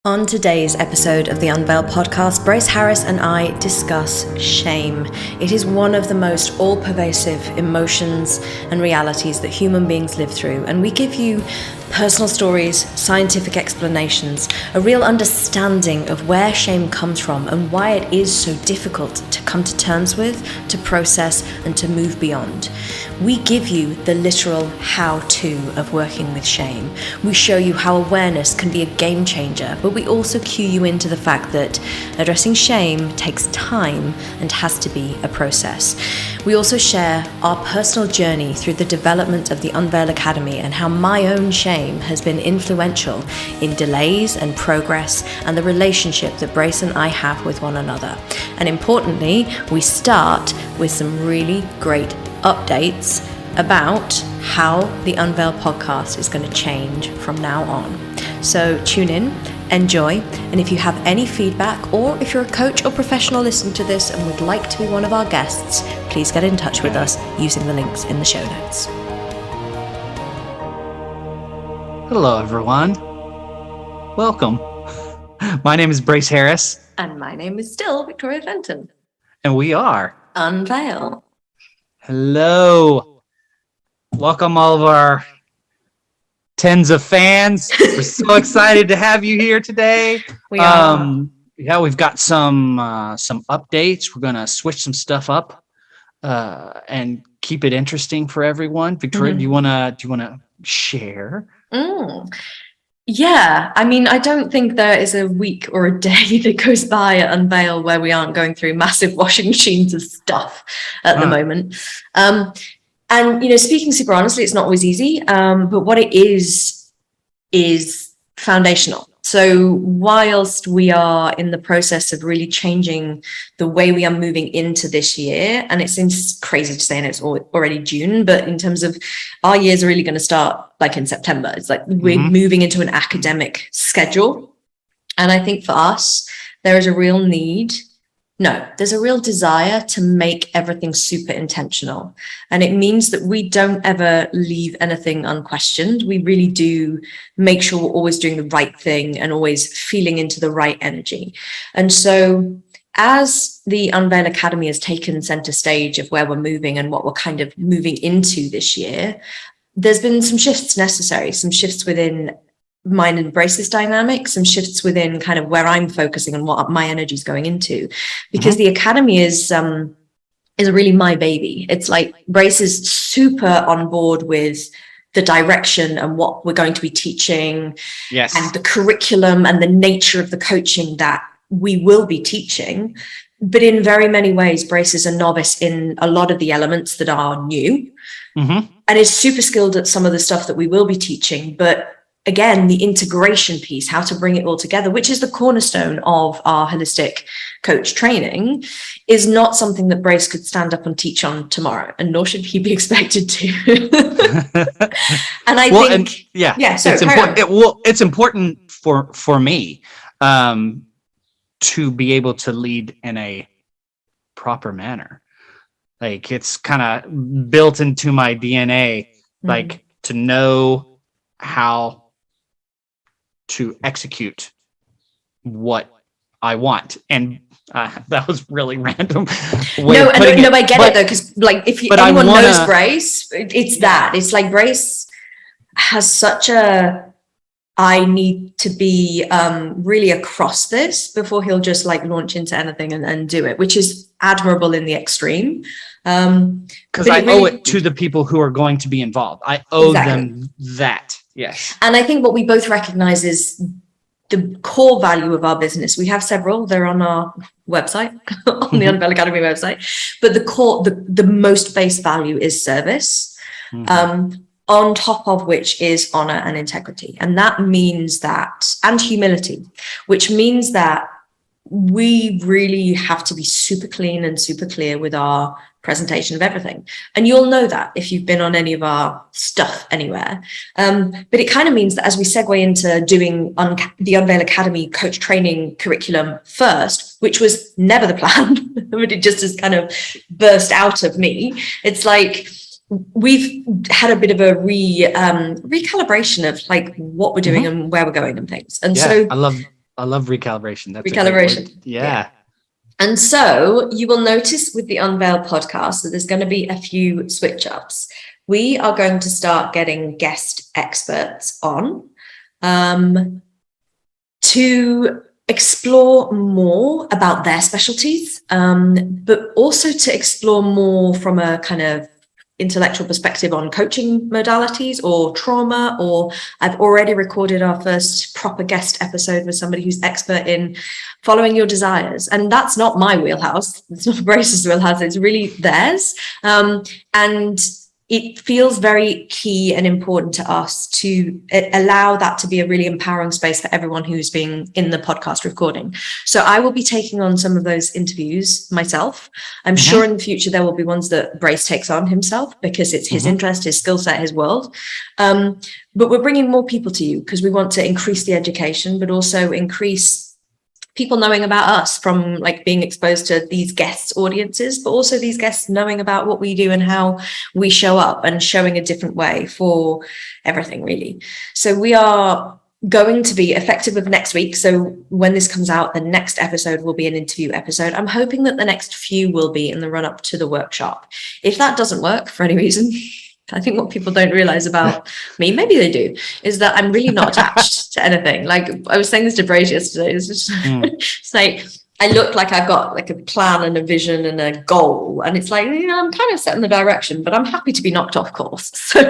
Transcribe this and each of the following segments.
On today's episode of the Unveil podcast, Brace Harris and I discuss shame. It is one of the most all-pervasive emotions and realities that human beings live through, and we give you personal stories, scientific explanations, a real understanding of where shame comes from and why it is so difficult to come to terms with, to process, and to move beyond. We give you the literal how-to of working with shame. We show you how awareness can be a game changer, but we also cue you into the fact that addressing shame takes time and has to be a process. We also share our personal journey through the development of the Unveil Academy and how my own shame has been influential in delays and progress and the relationship that Brace and I have with one another. And importantly, we start with some really great updates about how the Unveil podcast is going to change from now on. So tune in, enjoy, and if you have any feedback or if you're a coach or professional listening to this and would like to be one of our guests, please get in touch with us using the links in the show notes. Hello, everyone. Welcome. My name is Brace Harris. And my name is still Victoria Fenton. And we are Unveil. Hello. Welcome all of our tens of fans. We're so excited to have you here today. We are. We've got some updates. We're gonna switch some stuff up and keep it interesting for everyone. Victoria, do you wanna share? Yeah, I mean, I don't think there is a week or a day that goes by at Unveil where we aren't going through massive washing machines of stuff at the moment. And, speaking super honestly, it's not always easy, but what it is foundational. So whilst we are in the process of really changing the way we are moving into this year, and it seems crazy to say, and it's already June, but in terms of our year's really going to start like in September. It's like we're moving into an academic schedule. And I think for us, there's a real desire to make everything super intentional. And it means that we don't ever leave anything unquestioned. We really do make sure we're always doing the right thing and always feeling into the right energy. And so as the Unveil Academy has taken center stage of where we're moving and what we're kind of moving into this year, there's been some shifts necessary, some shifts within mine and Brace's dynamic, some shifts within kind of where I'm focusing and what my energy is going into, because the academy is really my baby. It's like Brace is super on board with the direction and what we're going to be teaching, and the curriculum and the nature of the coaching that we will be teaching. But in very many ways, Brace is a novice in a lot of the elements that are new, and is super skilled at some of the stuff that we will be teaching. But again, the integration piece, how to bring it all together, which is the cornerstone of our holistic coach training, is not something that Brace could stand up and teach on tomorrow, and nor should he be expected to. And I think, it's important. It's important for me to be able to lead in a proper manner. Like, it's kind of built into my DNA, like to know how to execute what I want. And that was really random. I get it though, because like if anyone knows Brace, it's that. It's like Brace has such I need to be really across this before he'll just like launch into anything and do it, which is admirable in the extreme. Because I owe it to the people who are going to be involved. I owe them that. Yes. And I think what we both recognize is the core value of our business. We have several, they're on our website, on the Unveil Academy website, but the core, the most base value is service. On top of which is honor and integrity. And that means that, and humility, which means that we really have to be super clean and super clear with our presentation of everything. And you'll know that if you've been on any of our stuff anywhere. But it kind of means that as we segue into doing the Unveil Academy coach training curriculum first, which was never the plan, but it just has kind of burst out of me. It's like, we've had a bit of a recalibration of like what we're doing and where we're going and things. And so I I love recalibration. That's recalibration. A great word. Yeah. And so you will notice with the Unveil podcast that there's going to be a few switch ups. We are going to start getting guest experts on to explore more about their specialties, but also to explore more from a kind of intellectual perspective on coaching modalities or trauma. Or I've already recorded our first proper guest episode with somebody who's expert in following your desires, and that's not my wheelhouse, it's not Brace's wheelhouse, it's really theirs. And it feels very key and important to us to allow that to be a really empowering space for everyone who's being in the podcast recording. So I will be taking on some of those interviews myself. I'm sure in the future there will be ones that Brace takes on himself because it's his interest, his skill set, his world. But we're bringing more people to you because we want to increase the education, but also increase people knowing about us from like being exposed to these guests audiences, but also these guests knowing about what we do and how we show up and showing a different way for everything really. So we are going to be effective with next week. So when this comes out, the next episode will be an interview episode. I'm hoping that the next few will be in the run up to the workshop. If that doesn't work for any reason, I think what people don't realize about me, maybe they do, is that I'm really not attached to anything. Like I was saying this to Brace yesterday, it's just it's like I look like I've got like a plan and a vision and a goal, and it's like, you know, I'm kind of set in the direction, but I'm happy to be knocked off course. So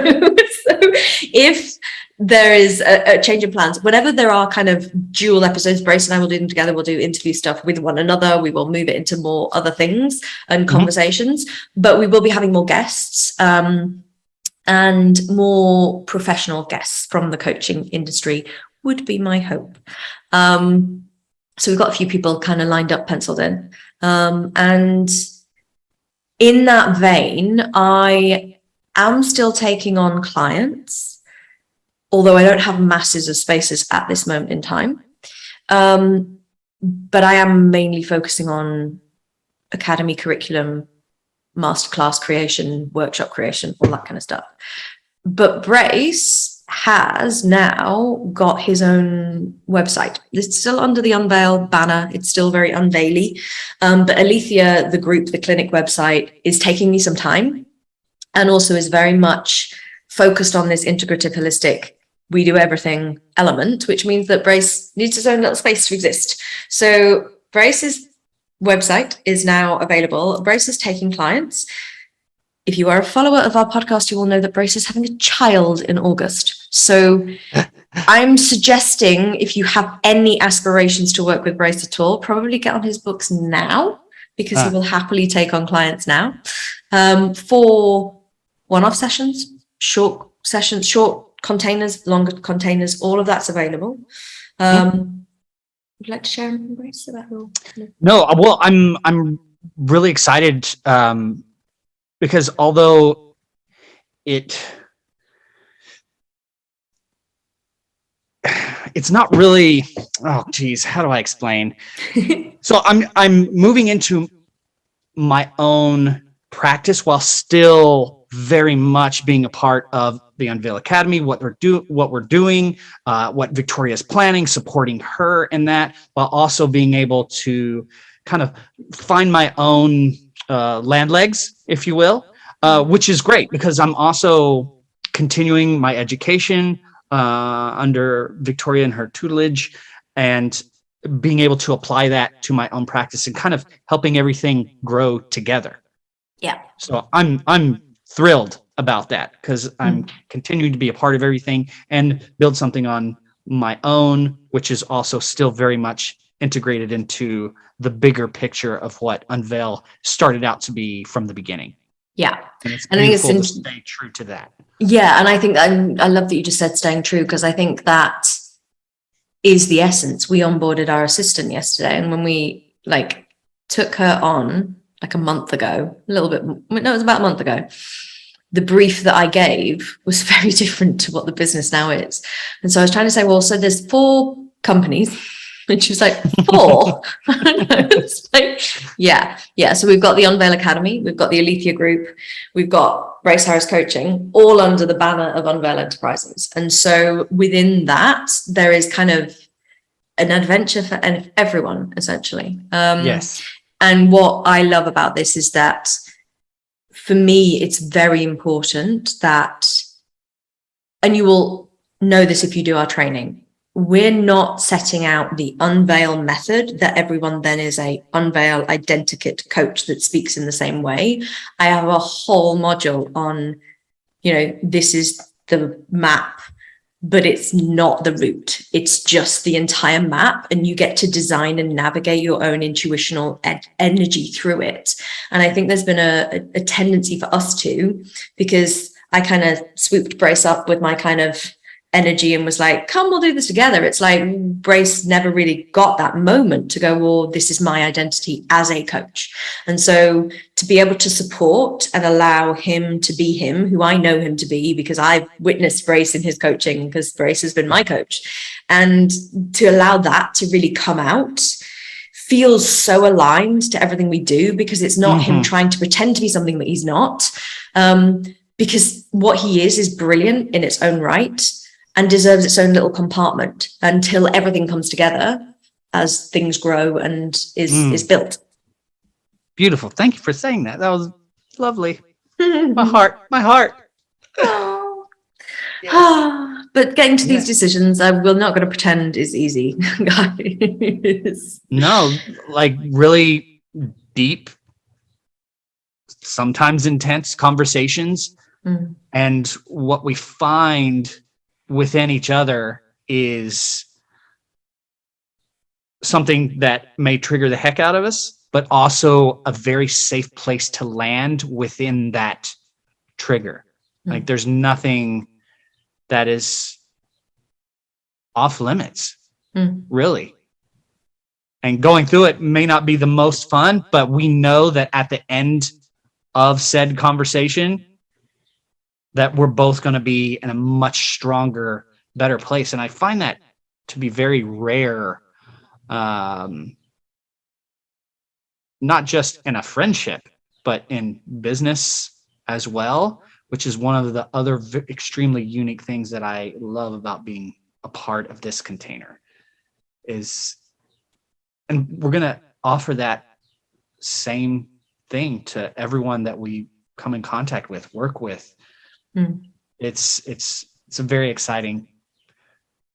if there is a change in plans, whenever there are kind of dual episodes, Brace and I will do them together. We'll do interview stuff with one another. We will move it into more other things and conversations, but we will be having more guests. And more professional guests from the coaching industry would be my hope. So we've got a few people kind of lined up, penciled in. And in that vein, I am still taking on clients, although I don't have masses of spaces at this moment in time. But I am mainly focusing on academy curriculum, masterclass creation, workshop creation, all that kind of stuff. But Brace has now got his own website. It's still under the Unveil banner. It's still very unveily. But Alethea, the group, the clinic website, is taking me some time and also is very much focused on this integrative, holistic, we do everything element, which means that Brace needs his own little space to exist. So Brace's website is now available. Brace is taking clients. If you are a follower of our podcast, you will know that Brace is having a child in August. So I'm suggesting if you have any aspirations to work with Brace at all, probably get on his books now because he will happily take on clients now for one-off sessions, short containers, longer containers, all of that's available. Would you like to share anything, Brace, about your? No, well, I'm really excited because although it's not really, oh geez, how do I explain? So I'm moving into my own practice while still very much being a part of the Unveil Academy, what we're doing, what Victoria's planning, supporting her in that, while also being able to kind of find my own land legs, if you will, which is great because I'm also continuing my education under Victoria and her tutelage and being able to apply that to my own practice and kind of helping everything grow together. Yeah. So I'm thrilled about that because I'm continuing to be a part of everything and build something on my own, which is also still very much integrated into the bigger picture of what Unveil started out to be from the beginning. Yeah. And it's beautiful to stay true to that. Yeah. And I think I love that you just said staying true, because I think that is the essence. We onboarded our assistant yesterday, and when we took her on a month ago, it was about a month ago, the brief that I gave was very different to what the business now is. And so I was trying to say, well, so there's 4 companies. And she was like, 4? It's yeah. So we've got the Unveil Academy, we've got the Alethea Group, we've got Brace Harris Coaching, all under the banner of Unveil Enterprises. And so within that, there is kind of an adventure for everyone, essentially. Yes. And what I love about this is that for me, it's very important that, and you will know this if you do our training, we're not setting out the Unveil method that everyone then is a Unveil identikit coach that speaks in the same way. I have a whole module on, this is the map, but it's not the route. It's just the entire map, and you get to design and navigate your own intuitional energy through it. And I think there's been a tendency for us to, because I kind of swooped Brace up with my kind of energy and was like, come, we'll do this together. It's like Brace never really got that moment to go, well, this is my identity as a coach. And so to be able to support and allow him to be him, who I know him to be, because I've witnessed Brace in his coaching, because Brace has been my coach, and to allow that to really come out feels so aligned to everything we do, because it's not him trying to pretend to be something that he's not, because what he is brilliant in its own right and deserves its own little compartment until everything comes together as things grow and is built. Beautiful. Thank you for saying that. That was lovely. My heart. Oh. Yes. But getting to these decisions, we're not going to pretend is easy, guys. No, like really deep, sometimes intense conversations. And what we find within each other is something that may trigger the heck out of us, but also a very safe place to land within that trigger. Like there's nothing that is off limits, really. And going through it may not be the most fun, but we know that at the end of said conversation, that we're both going to be in a much stronger, better place. And I find that to be very rare, not just in a friendship, but in business as well, which is one of the other extremely unique things that I love about being a part of this container is, and we're going to offer that same thing to everyone that we come in contact with, work with. It's a very exciting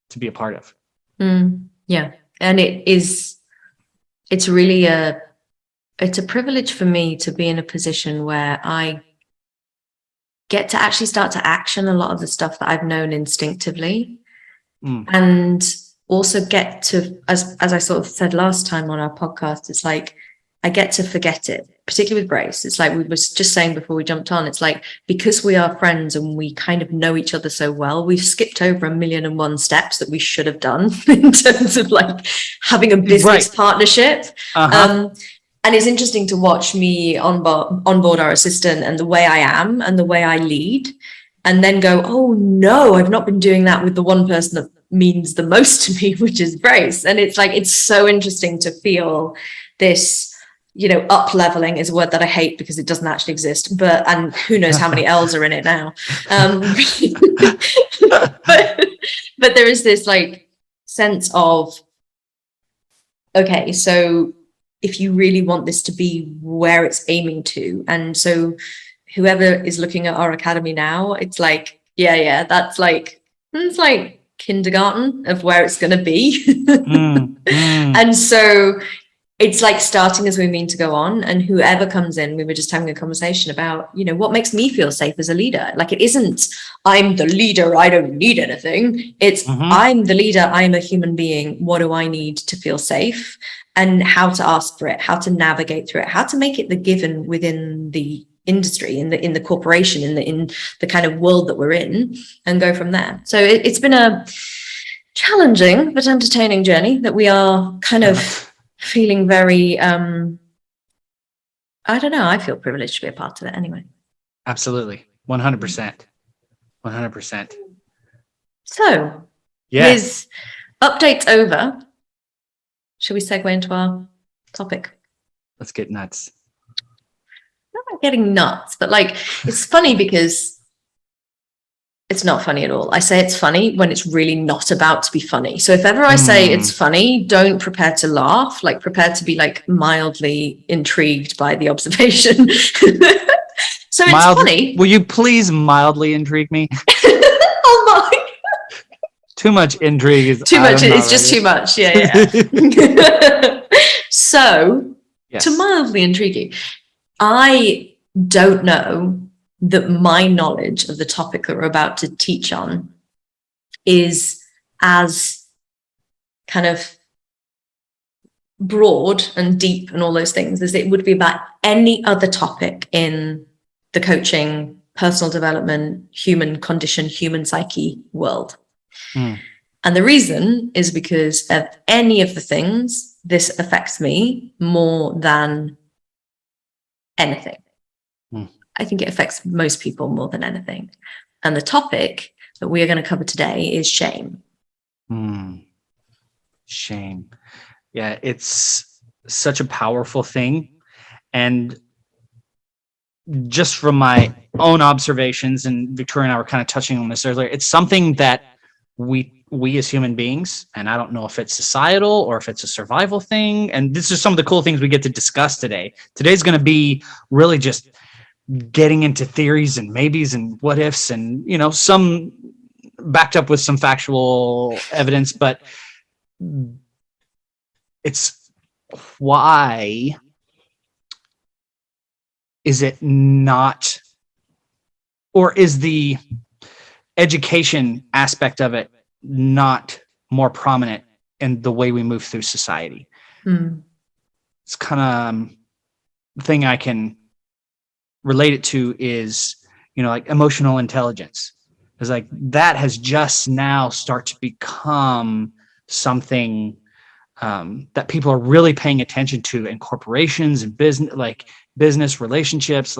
to be a part of. Yeah. And it's really it's a privilege for me to be in a position where I get to actually start to action a lot of the stuff that I've known instinctively, and also get to, as I sort of said last time on our podcast, it's like I get to forget it, particularly with Brace. It's like we were just saying before we jumped on, it's like, because we are friends and we kind of know each other so well, we've skipped over 1,000,001 steps that we should have done in terms of like having a business partnership. And it's interesting to watch me onboard our assistant and the way I am and the way I lead, and then go, oh no, I've not been doing that with the one person that means the most to me, which is Brace. And it's like, it's so interesting to feel this, up leveling is a word that I hate because it doesn't actually exist, and who knows how many L's are in it now. But there is this like sense of, okay, so if you really want this to be where it's aiming to, and so whoever is looking at our academy now, it's like, yeah, that's like, it's like kindergarten of where it's going to be. And so it's like starting as we mean to go on, and whoever comes in, we were just having a conversation about, what makes me feel safe as a leader. Like, it isn't, I'm the leader, I don't need anything. It's, I'm the leader, I'm a human being. What do I need to feel safe? And how to ask for it, how to navigate through it, how to make it the given within the industry, in the corporation, in the kind of world that we're in, and go from there. So it's been a challenging but entertaining journey that we are kind of feeling very, I don't know, I feel privileged to be a part of it anyway. Absolutely. 100%. 100%. So, with updates over, should we segue into our topic? Let's get nuts. Not getting nuts, but like, it's funny because It's not funny at all. I say it's funny when it's really not about to be funny. So if ever I say it's funny, don't prepare to laugh, like prepare to be like mildly intrigued by the observation. So it's funny. Will you please mildly intrigue me? Oh my. Too much intrigue is too much. It's just too much. Yeah. So yes. To mildly intrigue you, I don't know that my knowledge of the topic that we're about to teach on is as kind of broad and deep and all those things as it would be about any other topic in the coaching, personal development, human condition, human psyche world. And the reason is because of any of the things, this affects me more than anything. I think it affects most people more than anything. And the topic that we are going to cover today is shame. Shame. Yeah, it's such a powerful thing. And just from my own observations, and Victoria and I were kind of touching on this earlier, it's something that we as human beings, and I don't know if it's societal or if it's a survival thing. And this is some of the cool things we get to discuss today. Today's going to be really just getting into theories and maybes and what ifs, and some backed up with some factual evidence, but it's why is it not, or is the education aspect of it not more prominent in the way we move through society? It's kind of the thing I can relate it to is, like emotional intelligence. It's like that has just now started to become something that people are really paying attention to in corporations and business relationships,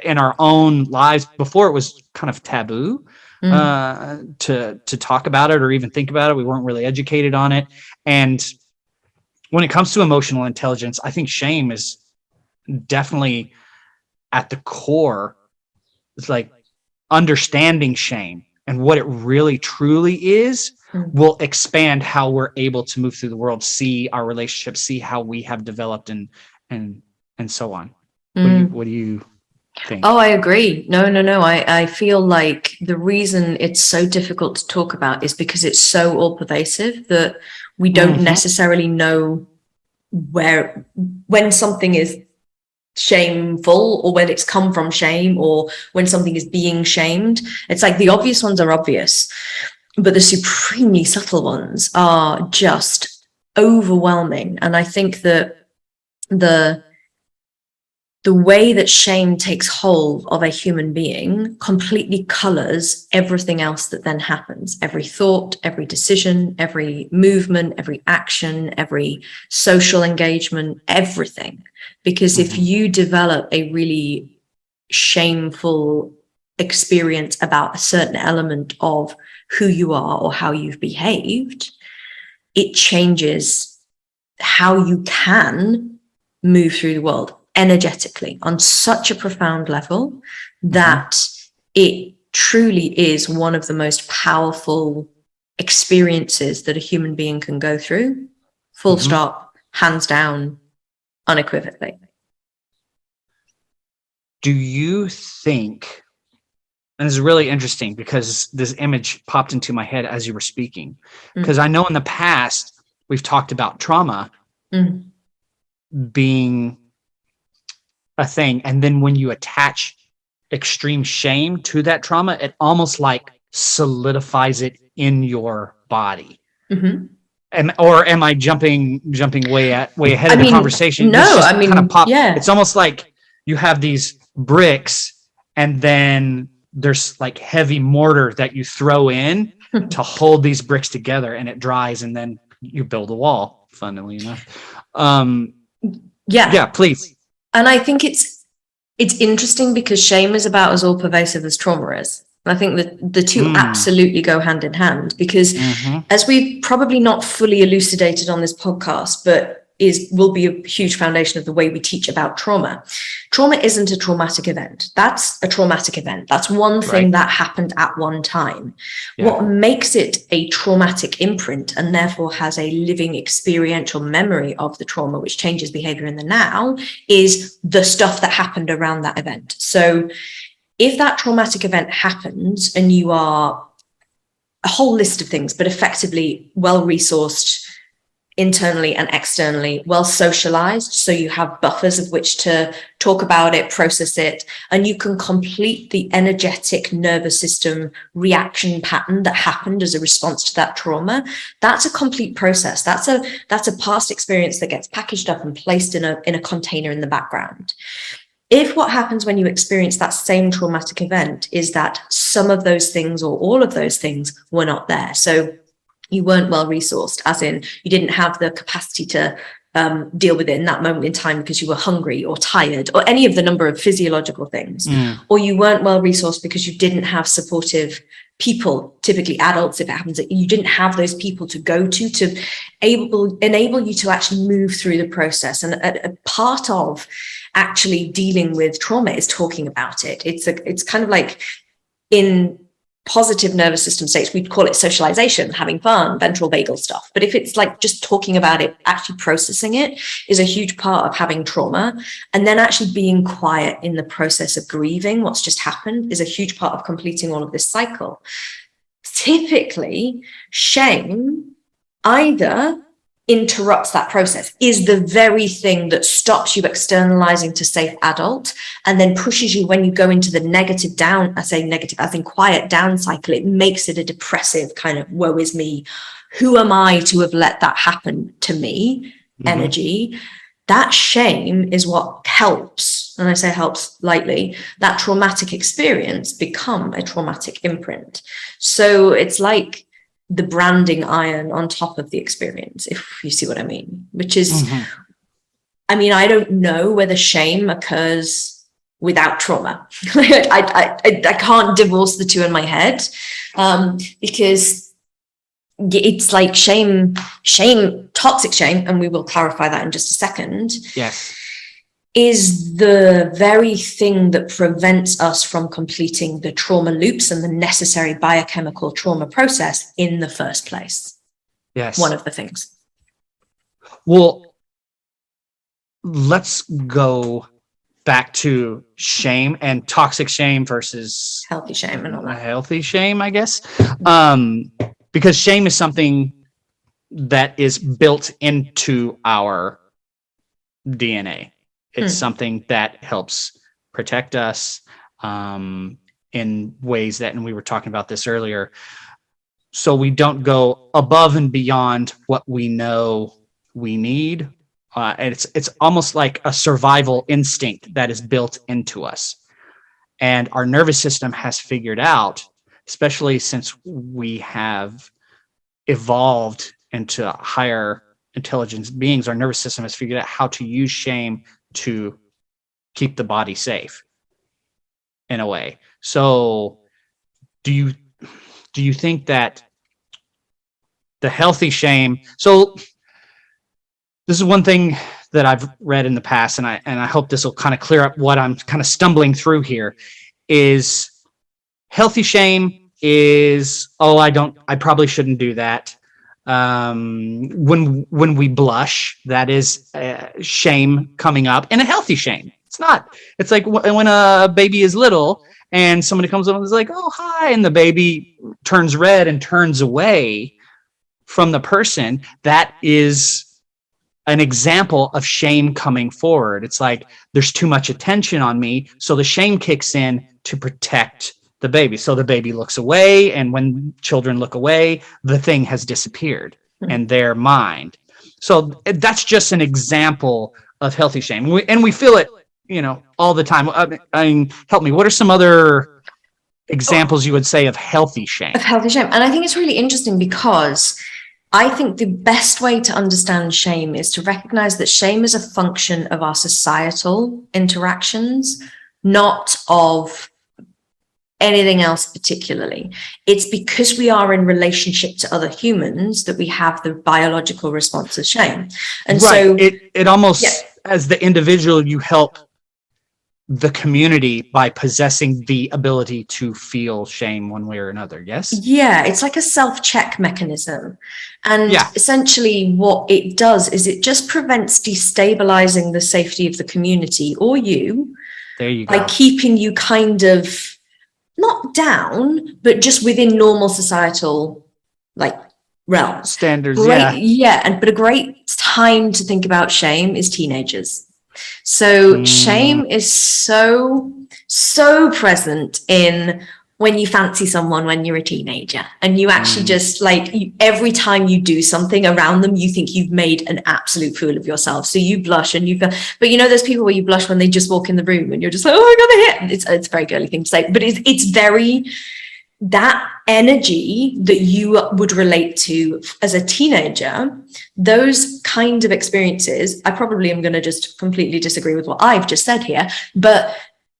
in our own lives. Before it was kind of taboo to talk about it or even think about it. We weren't really educated on it. And when it comes to emotional intelligence, I think shame is definitely at the core. It's like understanding shame and what it really truly is will expand how we're able to move through the world, see our relationships, see how we have developed and so on. What do you think? Oh, I agree. No. I feel like the reason it's so difficult to talk about is because it's so all pervasive that we don't necessarily know when something is shameful or when it's come from shame or when something is being shamed. It's like the obvious ones are obvious, but the supremely subtle ones are just overwhelming. And I think that the way that shame takes hold of a human being completely colors everything else that then happens. Every thought, every decision, every movement, every action, every social engagement, everything. Because if you develop a really shameful experience about a certain element of who you are or how you've behaved, it changes how you can move through the world energetically on such a profound level that it truly is one of the most powerful experiences that a human being can go through. Full stop, hands down, unequivocally. Do you think, and this is really interesting because this image popped into my head as you were speaking, because I know in the past we've talked about trauma being a thing, and then when you attach extreme shame to that trauma, it almost like solidifies it in your body. Or am I jumping way ahead of the conversation? No, It's almost like you have these bricks and then there's like heavy mortar that you throw in to hold these bricks together, and it dries, and then you build a wall, funnily enough. Yeah, please. And I think it's interesting because shame is about as all pervasive as trauma is. And I think that the two absolutely go hand in hand, because as we've probably not fully elucidated on this podcast, but will be a huge foundation of the way we teach about trauma. Trauma isn't a traumatic event. That's a traumatic event. That's one thing that happened at one time. Yeah. What makes it a traumatic imprint and therefore has a living experiential memory of the trauma, which changes behavior in the now, is the stuff that happened around that event. So if that traumatic event happens and you are a whole list of things, but effectively well-resourced, internally and externally, well socialized, so you have buffers of which to talk about it, process it, and you can complete the energetic nervous system reaction pattern that happened as a response to that trauma. That's a complete process. That's a past experience that gets packaged up and placed in a container in the background. If what happens when you experience that same traumatic event is that some of those things or all of those things were not there, so you weren't well resourced, as in you didn't have the capacity to deal with it in that moment in time because you were hungry or tired or any of the number of physiological things, or you weren't well resourced because you didn't have supportive people, typically adults, if it happens, that you didn't have those people to go to enable you to actually move through the process. And a part of actually dealing with trauma is talking about it. It's kind of like in positive nervous system states, we'd call it socialization, having fun, ventral vagal stuff. But if it's like just talking about it, actually processing it is a huge part of having trauma. And then actually being quiet in the process of grieving what's just happened is a huge part of completing all of this cycle. Typically, shame either interrupts that process, is the very thing that stops you externalizing to safe adult and then pushes you when you go into the negative down, I say negative, I think quiet down cycle, it makes it a depressive kind of woe is me, who am I to have let that happen to me energy. That shame is what helps, and I say helps lightly, that traumatic experience become a traumatic imprint. So it's like the branding iron on top of the experience, if you see what I mean, which is, I mean, I don't know whether shame occurs without trauma. I can't divorce the two in my head, because it's like shame, toxic shame, and we will clarify that in just a second. Yes. Is the very thing that prevents us from completing the trauma loops and the necessary biochemical trauma process in the first place. Yes. One of the things. Well, let's go back to shame and toxic shame versus healthy shame and all that. Healthy shame, I guess. Because shame is something that is built into our DNA. It's something that helps protect us in ways that, and we were talking about this earlier, so we don't go above and beyond what we know we need. And it's almost like a survival instinct that is built into us. And our nervous system has figured out, especially since we have evolved into higher intelligence beings, our nervous system has figured out how to use shame to keep the body safe in a way. So do you think that the healthy shame, so this is one thing that I've read in the past, and I hope this will kind of clear up what I'm kind of stumbling through here, is healthy shame is, I probably shouldn't do that. When we blush, that is shame coming up, and a healthy shame. It's like when a baby is little and somebody comes up and is like, oh, hi, and the baby turns red and turns away from the person. That is an example of shame coming forward. It's like, there's too much attention on me, so the shame kicks in to protect the baby. So the baby looks away, and when children look away, the thing has disappeared in their mind. So that's just an example of healthy shame. And we feel it, all the time. I mean, help me. What are some other examples you would say of healthy shame? Of healthy shame. And I think it's really interesting because I think the best way to understand shame is to recognize that shame is a function of our societal interactions, not of anything else particularly. It's because we are in relationship to other humans that we have the biological response of shame. And so it almost, as the individual, you help the community by possessing the ability to feel shame one way or another. Yes. Yeah, it's like a self-check mechanism. And Yeah. essentially what it does is it just prevents destabilizing the safety of the community or you. There you go. By keeping you kind of not down, but just within normal societal like realms. Standards. But a great time to think about shame is teenagers. So shame is so present in when you fancy someone when you're a teenager, and you actually just like every time you do something around them, you think you've made an absolute fool of yourself. So you blush and you go, but you know, those people where you blush when they just walk in the room and you're just like, oh, I got a hit. It's a very girly thing to say, but it's very that energy that you would relate to as a teenager. Those kind of experiences, I probably am going to just completely disagree with what I've just said here, but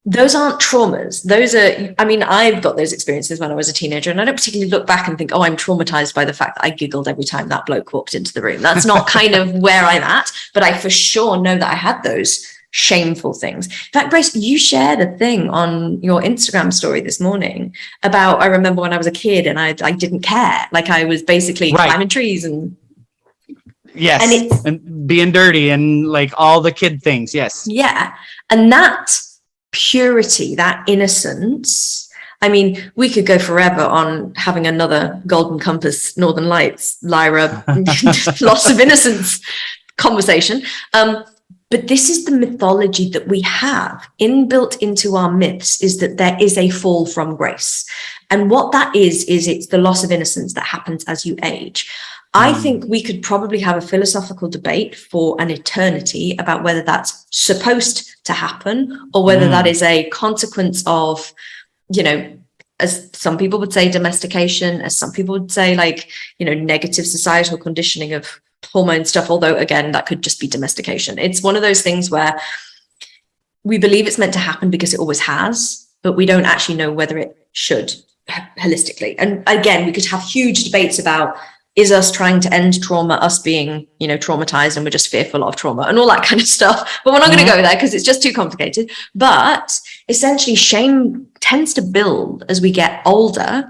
those aren't traumas. Those are, I mean, I've got those experiences when I was a teenager, and I don't particularly look back and think, oh, I'm traumatized by the fact that I giggled every time that bloke walked into the room. That's not kind of where I'm at, but I for sure know that I had those shameful things. In fact, Grace, you shared a thing on your Instagram story this morning about, I remember when I was a kid and I didn't care. Like I was basically climbing trees and and being dirty and like all the kid things. Yes. Yeah. And that purity, that innocence, I mean, we could go forever on having another Golden Compass, Northern Lights, Lyra, loss of innocence conversation. But this is the mythology that we have inbuilt into our myths, is that there is a fall from grace. And what that is it's the loss of innocence that happens as you age. I think we could probably have a philosophical debate for an eternity about whether that's supposed to happen or whether that is a consequence of, you know, as some people would say, domestication, as some people would say, like, you know, negative societal conditioning of hormone stuff, although again that could just be domestication. It's one of those things where we believe it's meant to happen because it always has, but we don't actually know whether it should holistically. And again, we could have huge debates about, is us trying to end trauma us being, you know, traumatized and we're just fearful of trauma and all that kind of stuff, but we're not going to go there because it's just too complicated. But essentially shame tends to build as we get older,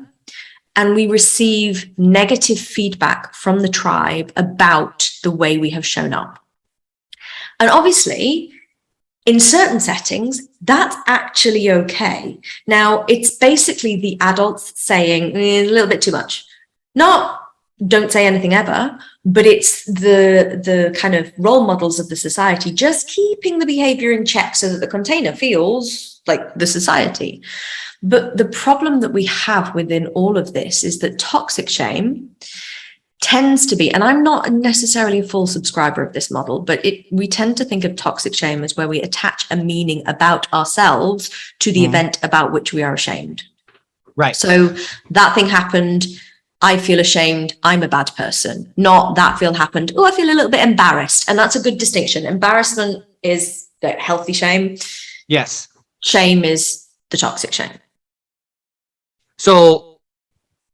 and we receive negative feedback from the tribe about the way we have shown up. And obviously, in certain settings, that's actually okay. Now, it's basically the adults saying a little bit too much. Not don't say anything ever, but it's the kind of role models of the society just keeping the behavior in check so that the container feels like the society. But the problem that we have within all of this is that toxic shame tends to be, and I'm not necessarily a full subscriber of this model, but we tend to think of toxic shame as where we attach a meaning about ourselves to the event about which we are ashamed. Right. So that thing happened, I feel ashamed, I'm a bad person. Not that feel happened, oh, I feel a little bit embarrassed. And that's a good distinction. Embarrassment is the healthy shame. Yes. Shame is the toxic shame. So,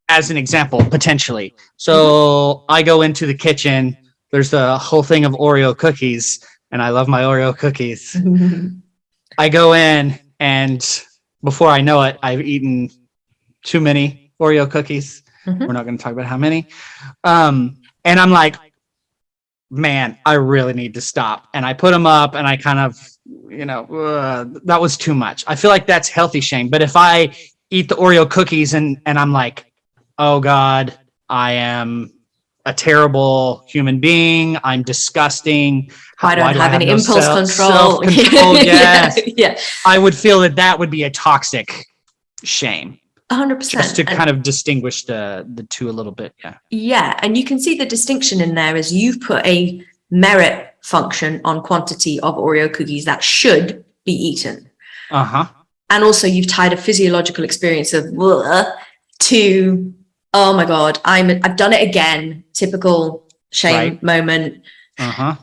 as an example, potentially. So I go into the kitchen, there's the whole thing of Oreo cookies, and I love my Oreo cookies. I go in, and before I know it, I've eaten too many Oreo cookies. We're not going to talk about how many. And I'm like, man, I really need to stop. And I put them up, and I kind of, you know, that was too much. I feel like that's healthy shame. But if I eat the Oreo cookies and I'm like, oh God, I am a terrible human being. I'm disgusting. I don't have any impulse control. Self-control, yes. Yeah. I would feel that would be a toxic shame. 100%. Just to kind of distinguish the two a little bit. Yeah. Yeah. And you can see the distinction in there as you've put a merit function on quantity of Oreo cookies that should be eaten. And also you've tied a physiological experience of to, oh my God, I've done it again. Typical shame moment. I'm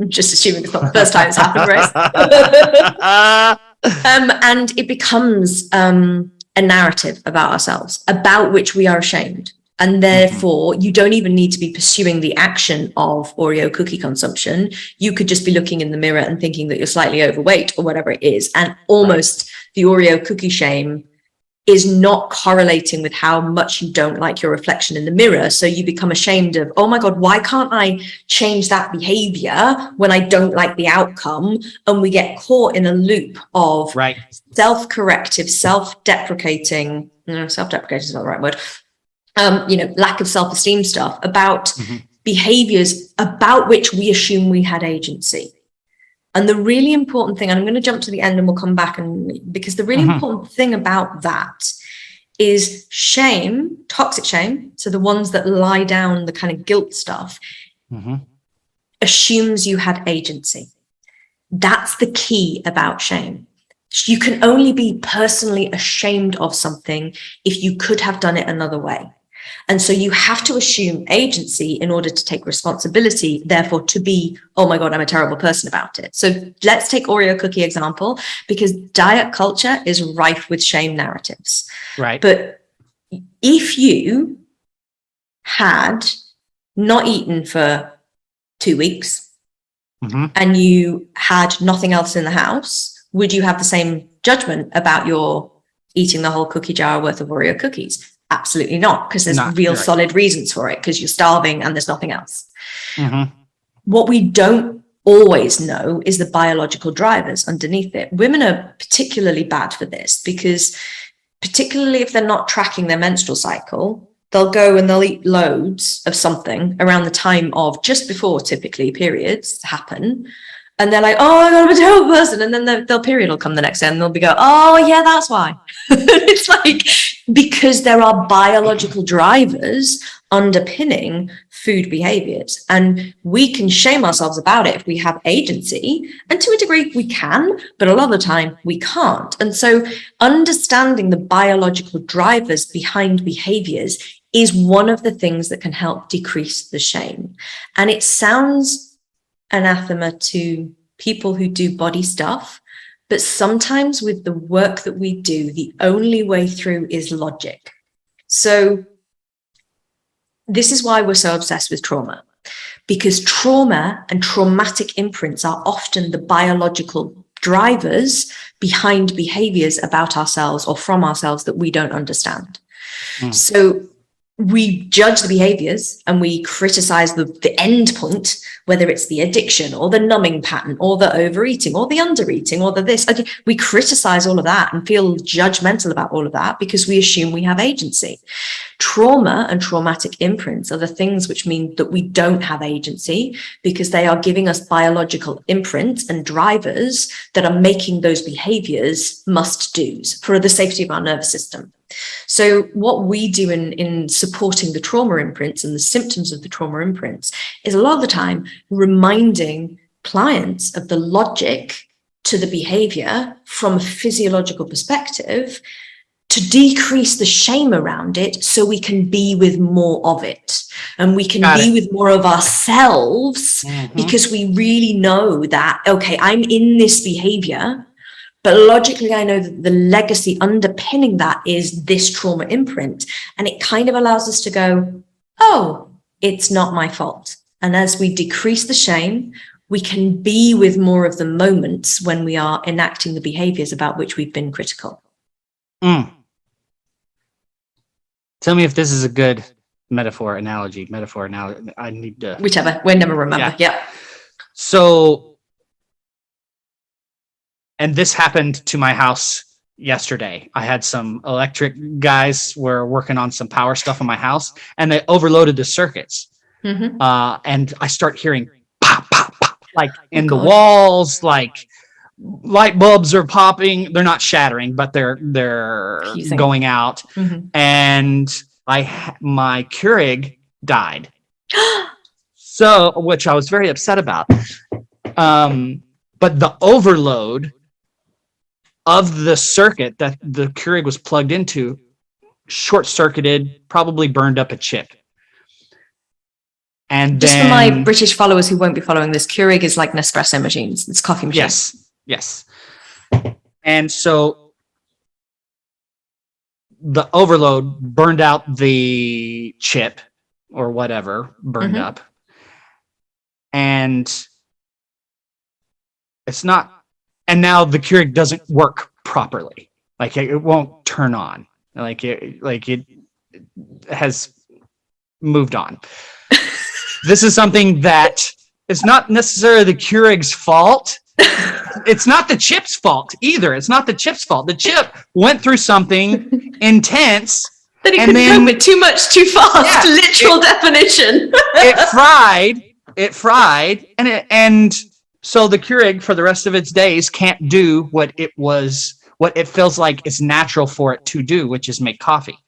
just assuming it's not the first time it's happened, right? And it becomes a narrative about ourselves, about which we are ashamed. And therefore, you don't even need to be pursuing the action of Oreo cookie consumption. You could just be looking in the mirror and thinking that you're slightly overweight or whatever it is. And almost the Oreo cookie shame is not correlating with how much you don't like your reflection in the mirror. So you become ashamed of, oh my God, why can't I change that behavior when I don't like the outcome? And we get caught in a loop of self-corrective, self-deprecating, self-deprecating is not the right word, lack of self-esteem stuff about behaviors about which we assume we had agency. And the really important thing, and I'm going to jump to the end and we'll come back, because the really important thing about that is shame, toxic shame. So the ones that lie down, the kind of guilt stuff, assumes you had agency. That's the key about shame. You can only be personally ashamed of something if you could have done it another way. And so you have to assume agency in order to take responsibility, therefore to be, oh my God, I'm a terrible person about it. So let's take Oreo cookie example, because diet culture is rife with shame narratives. Right. But if you had not eaten for 2 weeks and you had nothing else in the house, would you have the same judgment about your eating the whole cookie jar worth of Oreo cookies? Absolutely not, because there's real solid reasons for it, because you're starving and there's nothing else. What we don't always know is the biological drivers underneath it. Women are particularly bad for this, because particularly if they're not tracking their menstrual cycle, they'll go and they'll eat loads of something around the time of just before typically periods happen. And they're like, oh my God, I'm a terrible person. And then their period will come the next day and they'll be go, oh yeah, that's why. It's like, because there are biological drivers underpinning food behaviors. And we can shame ourselves about it if we have agency. And to a degree we can, but a lot of the time we can't. And so understanding the biological drivers behind behaviors is one of the things that can help decrease the shame. And it sounds anathema to people who do body stuff, but sometimes with the work that we do, the only way through is logic. So this is why we're so obsessed with trauma, because trauma and traumatic imprints are often the biological drivers behind behaviors about ourselves or from ourselves that we don't understand. So we judge the behaviors and we criticize the end point, whether it's the addiction or the numbing pattern or the overeating or the undereating or the this. We criticize all of that and feel judgmental about all of that because we assume we have agency. Trauma and traumatic imprints are the things which mean that we don't have agency, because they are giving us biological imprints and drivers that are making those behaviors must-dos for the safety of our nervous system. So what we do in supporting the trauma imprints and the symptoms of the trauma imprints is a lot of the time reminding clients of the logic to the behavior from a physiological perspective to decrease the shame around it, so we can be with more of it and we can be with more of ourselves, because we really know that, okay, I'm in this behavior, but logically, I know that the legacy underpinning that is this trauma imprint. And it kind of allows us to go, oh, it's not my fault. And as we decrease the shame, we can be with more of the moments when we are enacting the behaviors about which we've been critical. Tell me if this is a good metaphor analogy. I need to. Whichever, we'll never remember. Yeah. So, and this happened to my house yesterday. I had some electric guys were working on some power stuff in my house, and they overloaded the circuits. And I start hearing pop, pop, pop, like in the walls, like light bulbs are popping. They're not shattering, but they're fusing, going out. And my Keurig died. So, which I was very upset about. But the overload of the circuit that the Keurig was plugged into short-circuited, probably burned up a chip. And just for my British followers who won't be following this, Keurig is like Nespresso machines. It's coffee machines. Yes. And so the overload burned out the chip or whatever, burned up. And it's not, and now the Keurig doesn't work properly. Like it won't turn on. Like it has moved on. This is something that is not necessarily the Keurig's fault. It's not the chip's fault either. It's not the chip's fault. The chip went through something intense. That it couldn't cope with too much, too fast. Yeah, literal definition. It fried, and so the Keurig for the rest of its days can't do what it feels like it's natural for it to do, which is make coffee.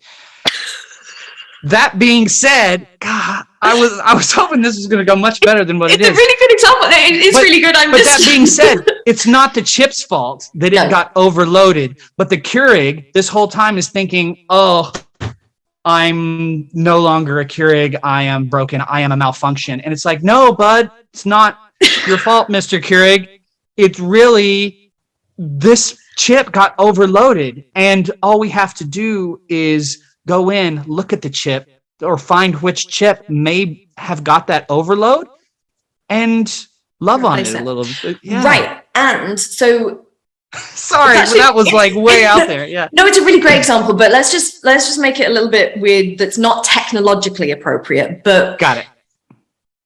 That being said, God, I was hoping this was going to go much better than what it is. It's a really good example. It's really good. But that being said, it's not the chip's fault that it got overloaded, but the Keurig this whole time is thinking, oh, I'm no longer a Keurig. I am broken. I am a malfunction. And it's like, no, bud, it's not your fault, Mr. Keurig. It's really this chip got overloaded. And all we have to do is go in, look at the chip, or find which chip may have got that overload and love on it a little bit. Yeah. Right. And so sorry, but that was like way out there. Yeah. No, it's a really great example, but let's just make it a little bit weird that's not technologically appropriate. But got it.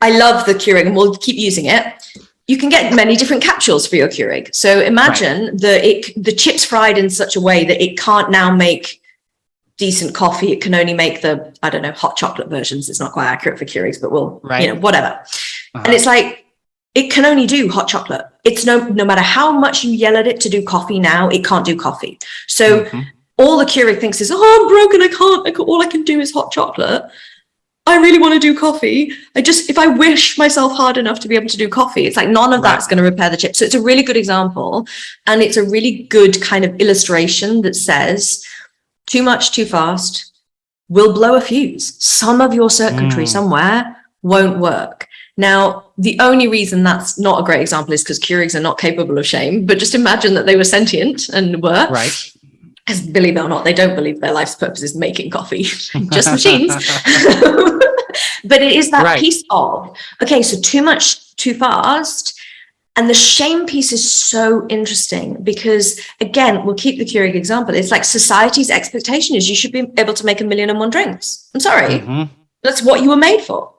I love the Keurig and we'll keep using it. You can get many different capsules for your Keurig. So imagine the chip's fried in such a way that it can't now make decent coffee. It can only make the, I don't know, hot chocolate versions. It's not quite accurate for Keurigs, but whatever. And it's like, it can only do hot chocolate. It's no matter how much you yell at it to do coffee now, it can't do coffee. So all the Keurig thinks is, oh, I'm broken. All I can do is hot chocolate. I really want to do coffee. If I wish myself hard enough to be able to do coffee, it's like none of that's going to repair the chip. So it's a really good example. And it's a really good kind of illustration that says too much, too fast will blow a fuse. Some of your circuitry somewhere won't work. Now, the only reason that's not a great example is because Keurigs are not capable of shame, but just imagine that they were sentient and were. Right. Because believe it or not, they don't believe their life's purpose is making coffee, just machines. But it is that piece of, okay, so too much, too fast. And the shame piece is so interesting because, again, we'll keep the Keurig example. It's like society's expectation is you should be able to make 1,000,001 drinks. I'm sorry. That's what you were made for.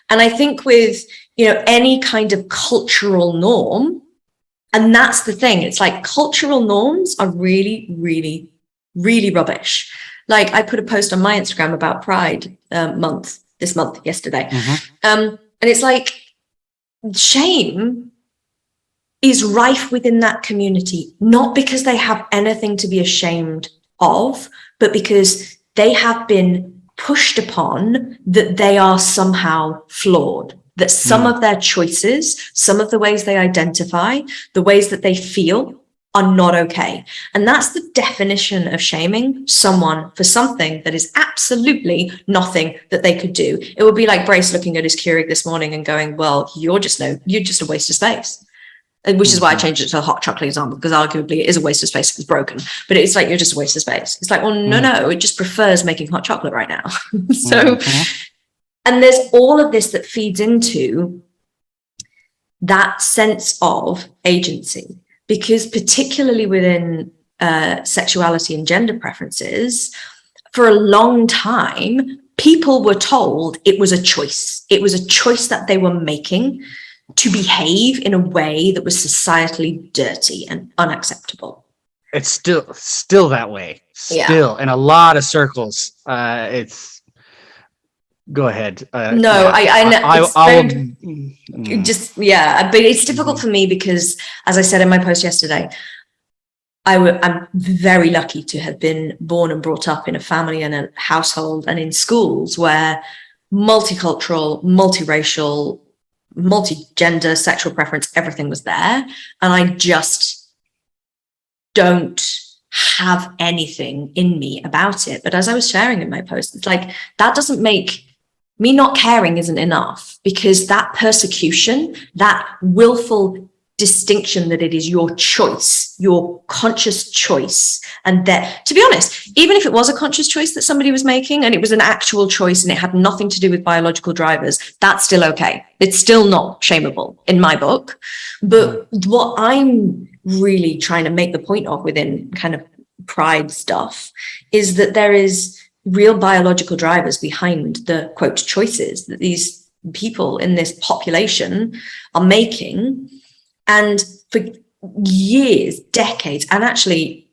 And I think with, any kind of cultural norm, and that's the thing, it's like cultural norms are really, really, really rubbish. Like I put a post on my Instagram about Pride this month, yesterday. And it's like shame is rife within that community, not because they have anything to be ashamed of, but because they have been pushed upon that they are somehow flawed, that some of their choices, some of the ways they identify, the ways that they feel are not okay. And that's the definition of shaming someone for something that is absolutely nothing that they could do. It would be like Brace looking at his Keurig this morning and going, well, you're just a waste of space. Which is why I changed it to a hot chocolate example, because arguably it is a waste of space if it's broken. But it's like, you're just a waste of space. It's like, well, no, it just prefers making hot chocolate right now. And there's all of this that feeds into that sense of agency, because particularly within sexuality and gender preferences, for a long time, people were told it was a choice. It was a choice that they were making to behave in a way that was societally dirty and unacceptable. It's still that way. Still in a lot of circles. It's go ahead. I know. But it's difficult for me because, as I said in my post yesterday, I'm very lucky to have been born and brought up in a family and a household and in schools where multicultural, multiracial, multi-gender, sexual preference, everything was there. And I just don't have anything in me about it. But as I was sharing in my post, it's like, that doesn't make me not caring isn't enough, because that persecution, that willful distinction that it is your choice, your conscious choice. And that, to be honest, even if it was a conscious choice that somebody was making and it was an actual choice and it had nothing to do with biological drivers, that's still okay. It's still not shameable in my book. But what I'm really trying to make the point of within kind of pride stuff is that there is real biological drivers behind the quote choices that these people in this population are making. And for years, decades, and actually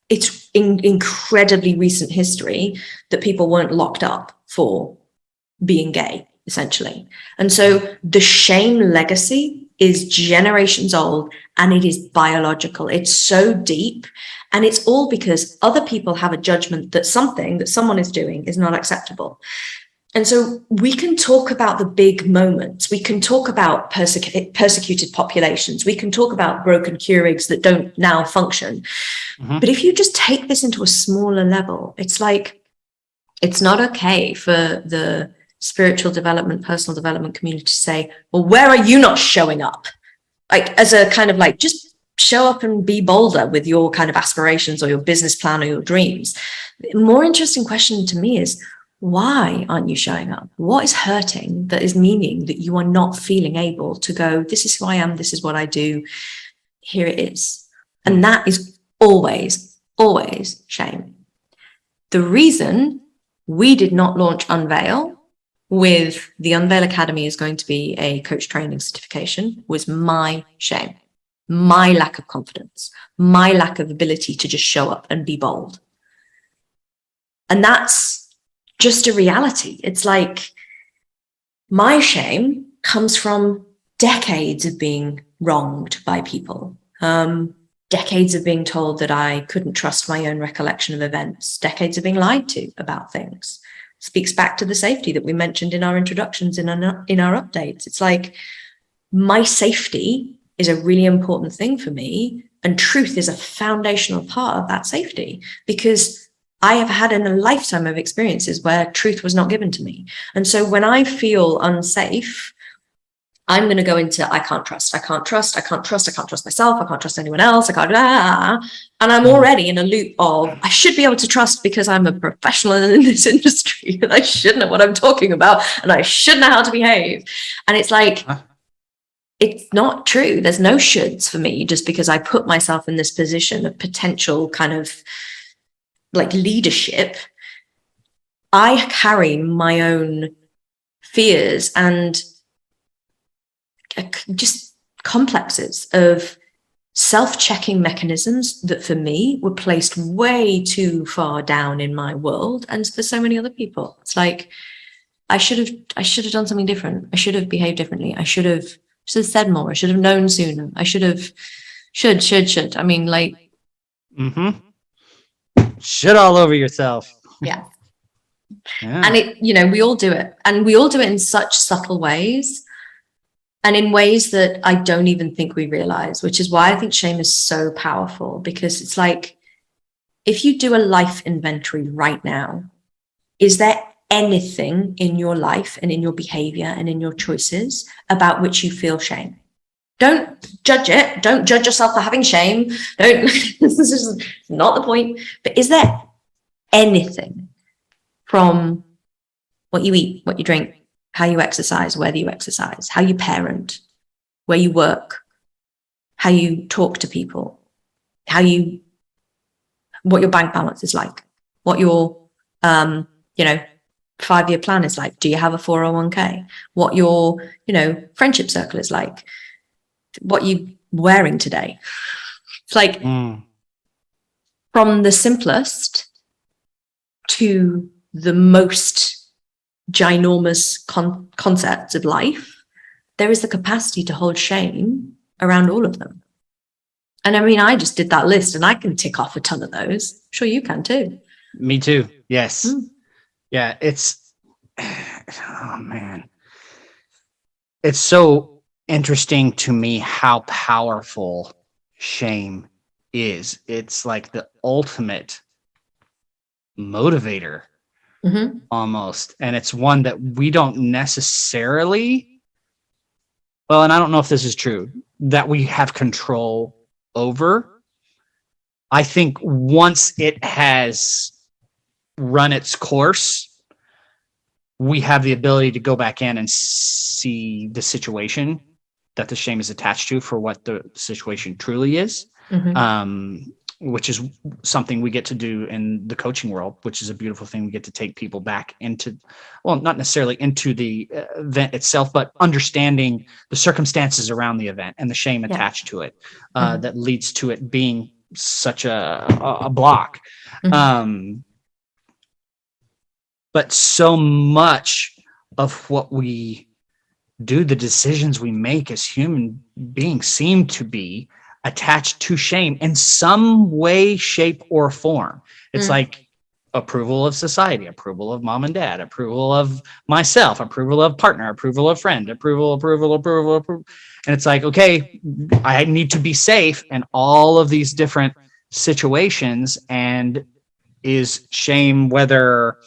it's in incredibly recent history that people weren't locked up for being gay, essentially. And so the shame legacy is generations old, and it is biological. It's so deep, and it's all because other people have a judgment that something that someone is doing is not acceptable. And so we can talk about the big moments. We can talk about persecuted populations. We can talk about broken Keurigs that don't now function. But if you just take this into a smaller level, it's like, it's not okay for the spiritual development, personal development community to say, well, where are you not showing up? Like, as a kind of like, just show up and be bolder with your kind of aspirations or your business plan or your dreams. The more interesting question to me is, why aren't you showing up? What is hurting that is meaning that you are not feeling able to go, this is who I am, this is what I do, here it is. And that is always, always shame. The reason we did not launch Unveil with the Unveil Academy is going to be a coach training certification was my shame, my lack of confidence, my lack of ability to just show up and be bold. And that's just a reality. It's like, my shame comes from decades of being wronged by people, decades of being told that I couldn't trust my own recollection of events, decades of being lied to about things. Speaks back to the safety that we mentioned in our introductions, in our updates. It's like, my safety is a really important thing for me, and truth is a foundational part of that safety, because I have had in a lifetime of experiences where truth was not given to me. And so when I feel unsafe, I'm going to go into, I can't trust myself, I can't trust anyone else, and I'm already in a loop of, I should be able to trust because I'm a professional in this industry, and I should know what I'm talking about, and I should know how to behave. And it's like, it's not true. There's no shoulds for me just because I put myself in this position of potential kind of like leadership. I carry my own fears and just complexes of self-checking mechanisms that for me were placed way too far down in my world, and for so many other people. It's like, I should have done something different. I should have behaved differently. I should have said more. I should have known sooner. I should have should. I mean, like, shit all over yourself. Yeah. And it, we all do it, and we all do it in such subtle ways, and in ways that I don't even think we realize, which is why I think shame is so powerful. Because it's like, if you do a life inventory right now, is there anything in your life and in your behavior and in your choices about which you feel shame? Don't judge it. Don't judge yourself for having shame. This is not the point. But is there anything, from what you eat, what you drink, how you exercise, whether you exercise, how you parent, where you work, how you talk to people, what your bank balance is like, what your 5-year plan is like? Do you have a 401k? What your friendship circle is like? What you wearing today? It's like, from the simplest to the most ginormous concepts of life, there is the capacity to hold shame around all of them. And I mean, I just did that list, and I can tick off a ton of those. I'm sure you can too. Me too. Yes. Yeah. It's, oh man, it's so interesting to me how powerful shame is. It's like the ultimate motivator, almost. And it's one that we don't necessarily, well, and I don't know if this is true, that we have control over. I think once it has run its course, we have the ability to go back in and see the situation that the shame is attached to for what the situation truly is, which is something we get to do in the coaching world, which is a beautiful thing. We get to take people back into, well, not necessarily into the event itself, but understanding the circumstances around the event and the shame attached to it that leads to it being such a block. But so much of what we do, the decisions we make as human beings, seem to be attached to shame in some way, shape, or form. It's like approval of society, approval of mom and dad, approval of myself, approval of partner, approval of friend, approval. And it's like, okay, I need to be safe in all of these different situations. And is shame whether...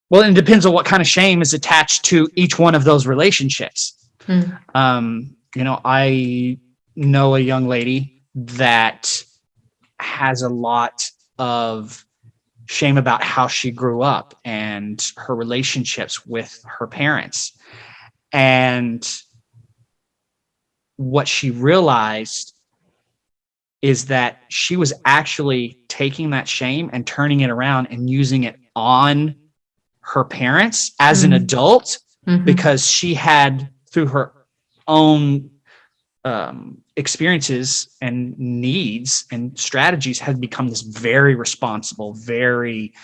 Well, it depends on what kind of shame is attached to each one of those relationships. I know a young lady that has a lot of shame about how she grew up and her relationships with her parents. And what she realized is that she was actually taking that shame and turning it around and using it on her parents as an adult, because she had, through her own experiences and needs and strategies, had become this very responsible, very,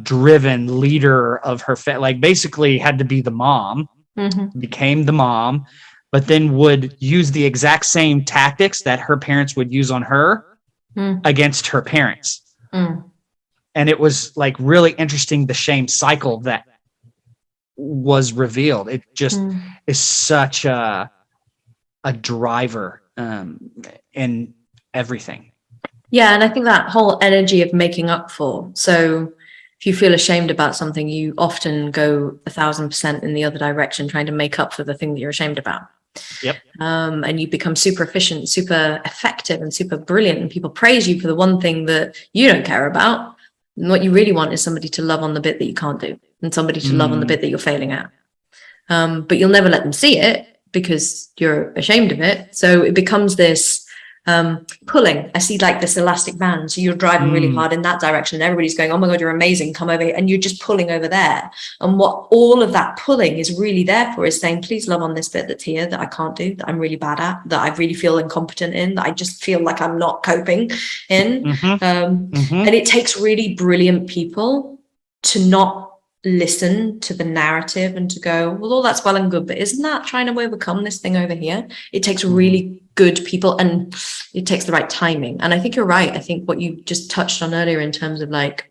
driven leader of her like basically had to be the mom, became the mom, but then would use the exact same tactics that her parents would use on her against her parents. And it was like really interesting, the shame cycle that was revealed. It just is such a driver in everything. Yeah, and I think that whole energy of making up for. So if you feel ashamed about something, you often go 1,000% in the other direction, trying to make up for the thing that you're ashamed about. Yep. And you become super efficient, super effective, and super brilliant. And people praise you for the one thing that you don't care about. And what you really want is somebody to love on the bit that you can't do, and somebody to love on the bit that you're failing at. But you'll never let them see it because you're ashamed of it. So it becomes this pulling. I see like this elastic band. So you're driving really hard in that direction and everybody's going, oh my God, you're amazing, come over here. And you're just pulling over there. And what all of that pulling is really there for is saying, please love on this bit that's here that I can't do, that I'm really bad at, that I really feel incompetent in, that I just feel like I'm not coping in. And it takes really brilliant people to not listen to the narrative and to go, well, all that's well and good, but isn't that trying to overcome this thing over here? It takes really good people, and it takes the right timing. And I think you're right. I think what you just touched on earlier in terms of like,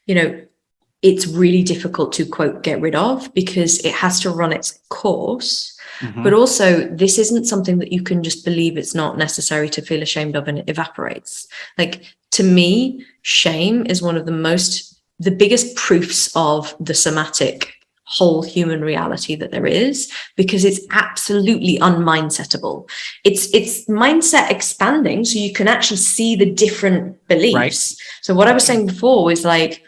it's really difficult to, quote, get rid of, because it has to run its course. But also, this isn't something that you can just believe it's not necessary to feel ashamed of and it evaporates. Like, to me, shame is one of the biggest proofs of the somatic whole human reality that there is, because it's absolutely unmindsetable. It's mindset expanding, so you can actually see the different beliefs. Right. So what I was saying before was like,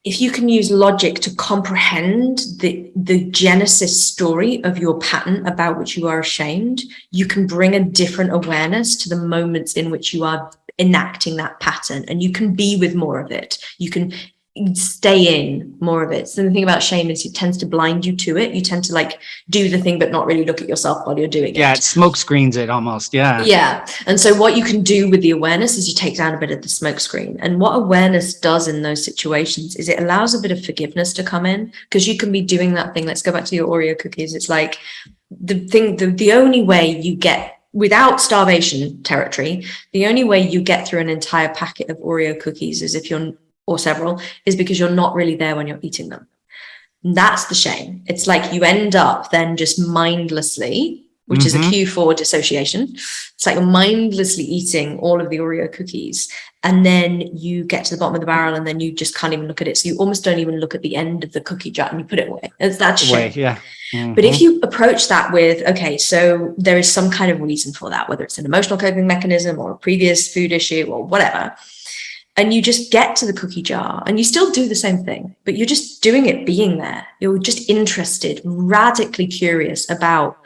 if you can use logic to comprehend the genesis story of your pattern about which you are ashamed, you can bring a different awareness to the moments in which you are enacting that pattern, and you can be with more of it. You can stay in more of it. So the thing about shame is it tends to blind you to it. You tend to like do the thing but not really look at yourself while you're doing it. Yeah, it smoke screens it almost. Yeah. And so what you can do with the awareness is you take down a bit of the smoke screen. And what awareness does in those situations is it allows a bit of forgiveness to come in, because you can be doing that thing. Let's go back to your Oreo cookies. It's like the only way you get, without starvation territory, the only way you get through an entire packet of Oreo cookies is or several, is because you're not really there when you're eating them. And that's the shame. It's like you end up then just mindlessly which is a cue for dissociation. It's like you're mindlessly eating all of the Oreo cookies, and then you get to the bottom of the barrel, and then you just can't even look at it. So you almost don't even look at the end of the cookie jar, and you put it away. That's shame. Yeah. But if you approach that with, okay, so there is some kind of reason for that, whether it's an emotional coping mechanism or a previous food issue or whatever, and you just get to the cookie jar and you still do the same thing, but you're just doing it being there. You're just interested, radically curious about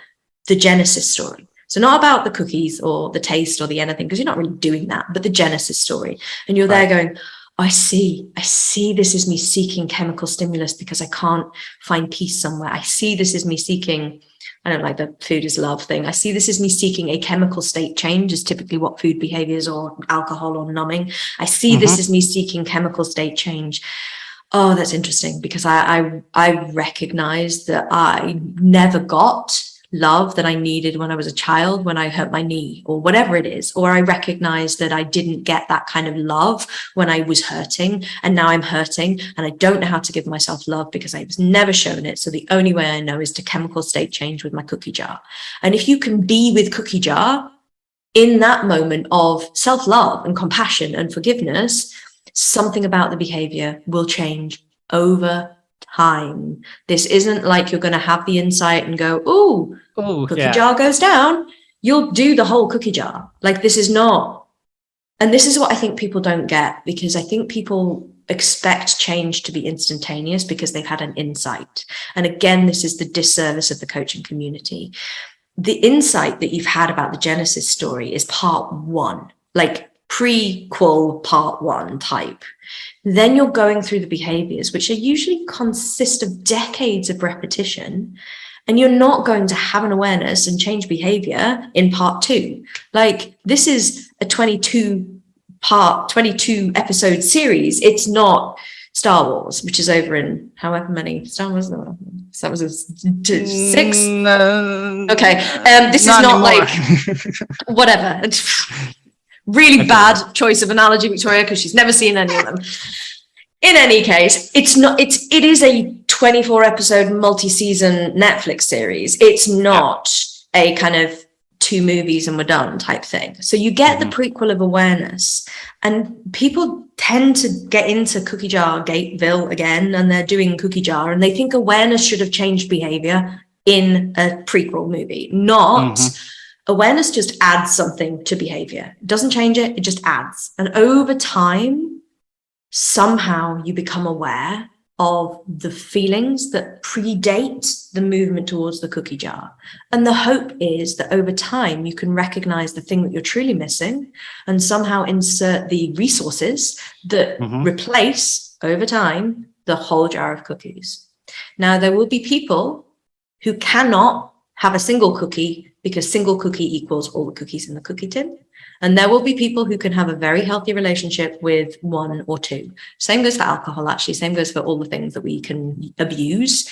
the genesis story. So not about the cookies or the taste or the anything, because you're not really doing that, but the genesis story. And you're there going, I see this is me seeking chemical stimulus because I can't find peace somewhere. I see this is me seeking, I don't like the food is love thing. I see this is me seeking a chemical state change, is typically what food behaviors or alcohol or numbing. I see this is me seeking chemical state change. Oh, that's interesting, because I recognize that I never got love that I needed when I was a child, when I hurt my knee or whatever it is, or I recognize that I didn't get that kind of love when I was hurting, and now I'm hurting and I don't know how to give myself love because I was never shown it. So the only way I know is to chemical state change with my cookie jar. And if you can be with cookie jar in that moment of self-love and compassion and forgiveness, something about the behavior will change over time. This isn't like you're going to have the insight and go, oh, cookie jar goes down. You'll do the whole cookie jar. Like, this is not. And this is what I think people don't get, because I think people expect change to be instantaneous because they've had an insight. And again, this is the disservice of the coaching community. The insight that you've had about the Genesis story is part one, like prequel part one type. Then you're going through the behaviors, which are usually consist of decades of repetition, and you're not going to have an awareness and change behavior in part two. Like, this is a 22 episode series. It's not Star Wars, which is over in however many Star Wars. That was 6. Okay. This is not like whatever. Really bad choice of analogy, Victoria, because she's never seen any of them. In any case, it is a 24 episode multi-season Netflix series. It's not a kind of 2 movies and we're done type thing. So you get the prequel of awareness, and people tend to get into cookie jar Gateville again, and they're doing cookie jar, and they think awareness should have changed behavior in a prequel movie. Not awareness just adds something to behavior. It doesn't change it, it just adds. And over time, somehow you become aware of the feelings that predate the movement towards the cookie jar. And the hope is that over time, you can recognize the thing that you're truly missing and somehow insert the resources that replace, over time, the whole jar of cookies. Now, there will be people who cannot have a single cookie because single cookie equals all the cookies in the cookie tin. And there will be people who can have a very healthy relationship with 1 or 2. Same goes for alcohol, actually. Same goes for all the things that we can abuse.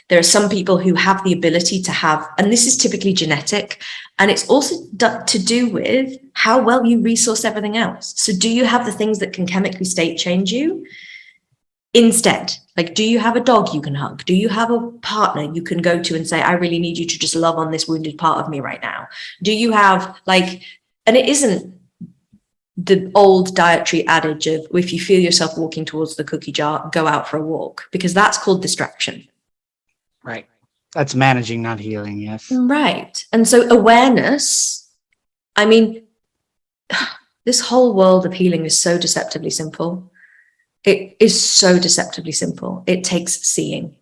There are some people who have the ability to have, and this is typically genetic, and it's also to do with how well you resource everything else. So do you have the things that can chemically state change you? Instead, like, do you have a dog you can hug? Do you have a partner you can go to and say, I really need you to just love on this wounded part of me right now? Do you have, like, and it isn't the old dietary adage of, if you feel yourself walking towards the cookie jar, go out for a walk, because that's called distraction. Right. That's managing, not healing. Yes. Right. And so awareness, I mean, this whole world of healing is so deceptively simple. It is so deceptively simple. It takes seeing.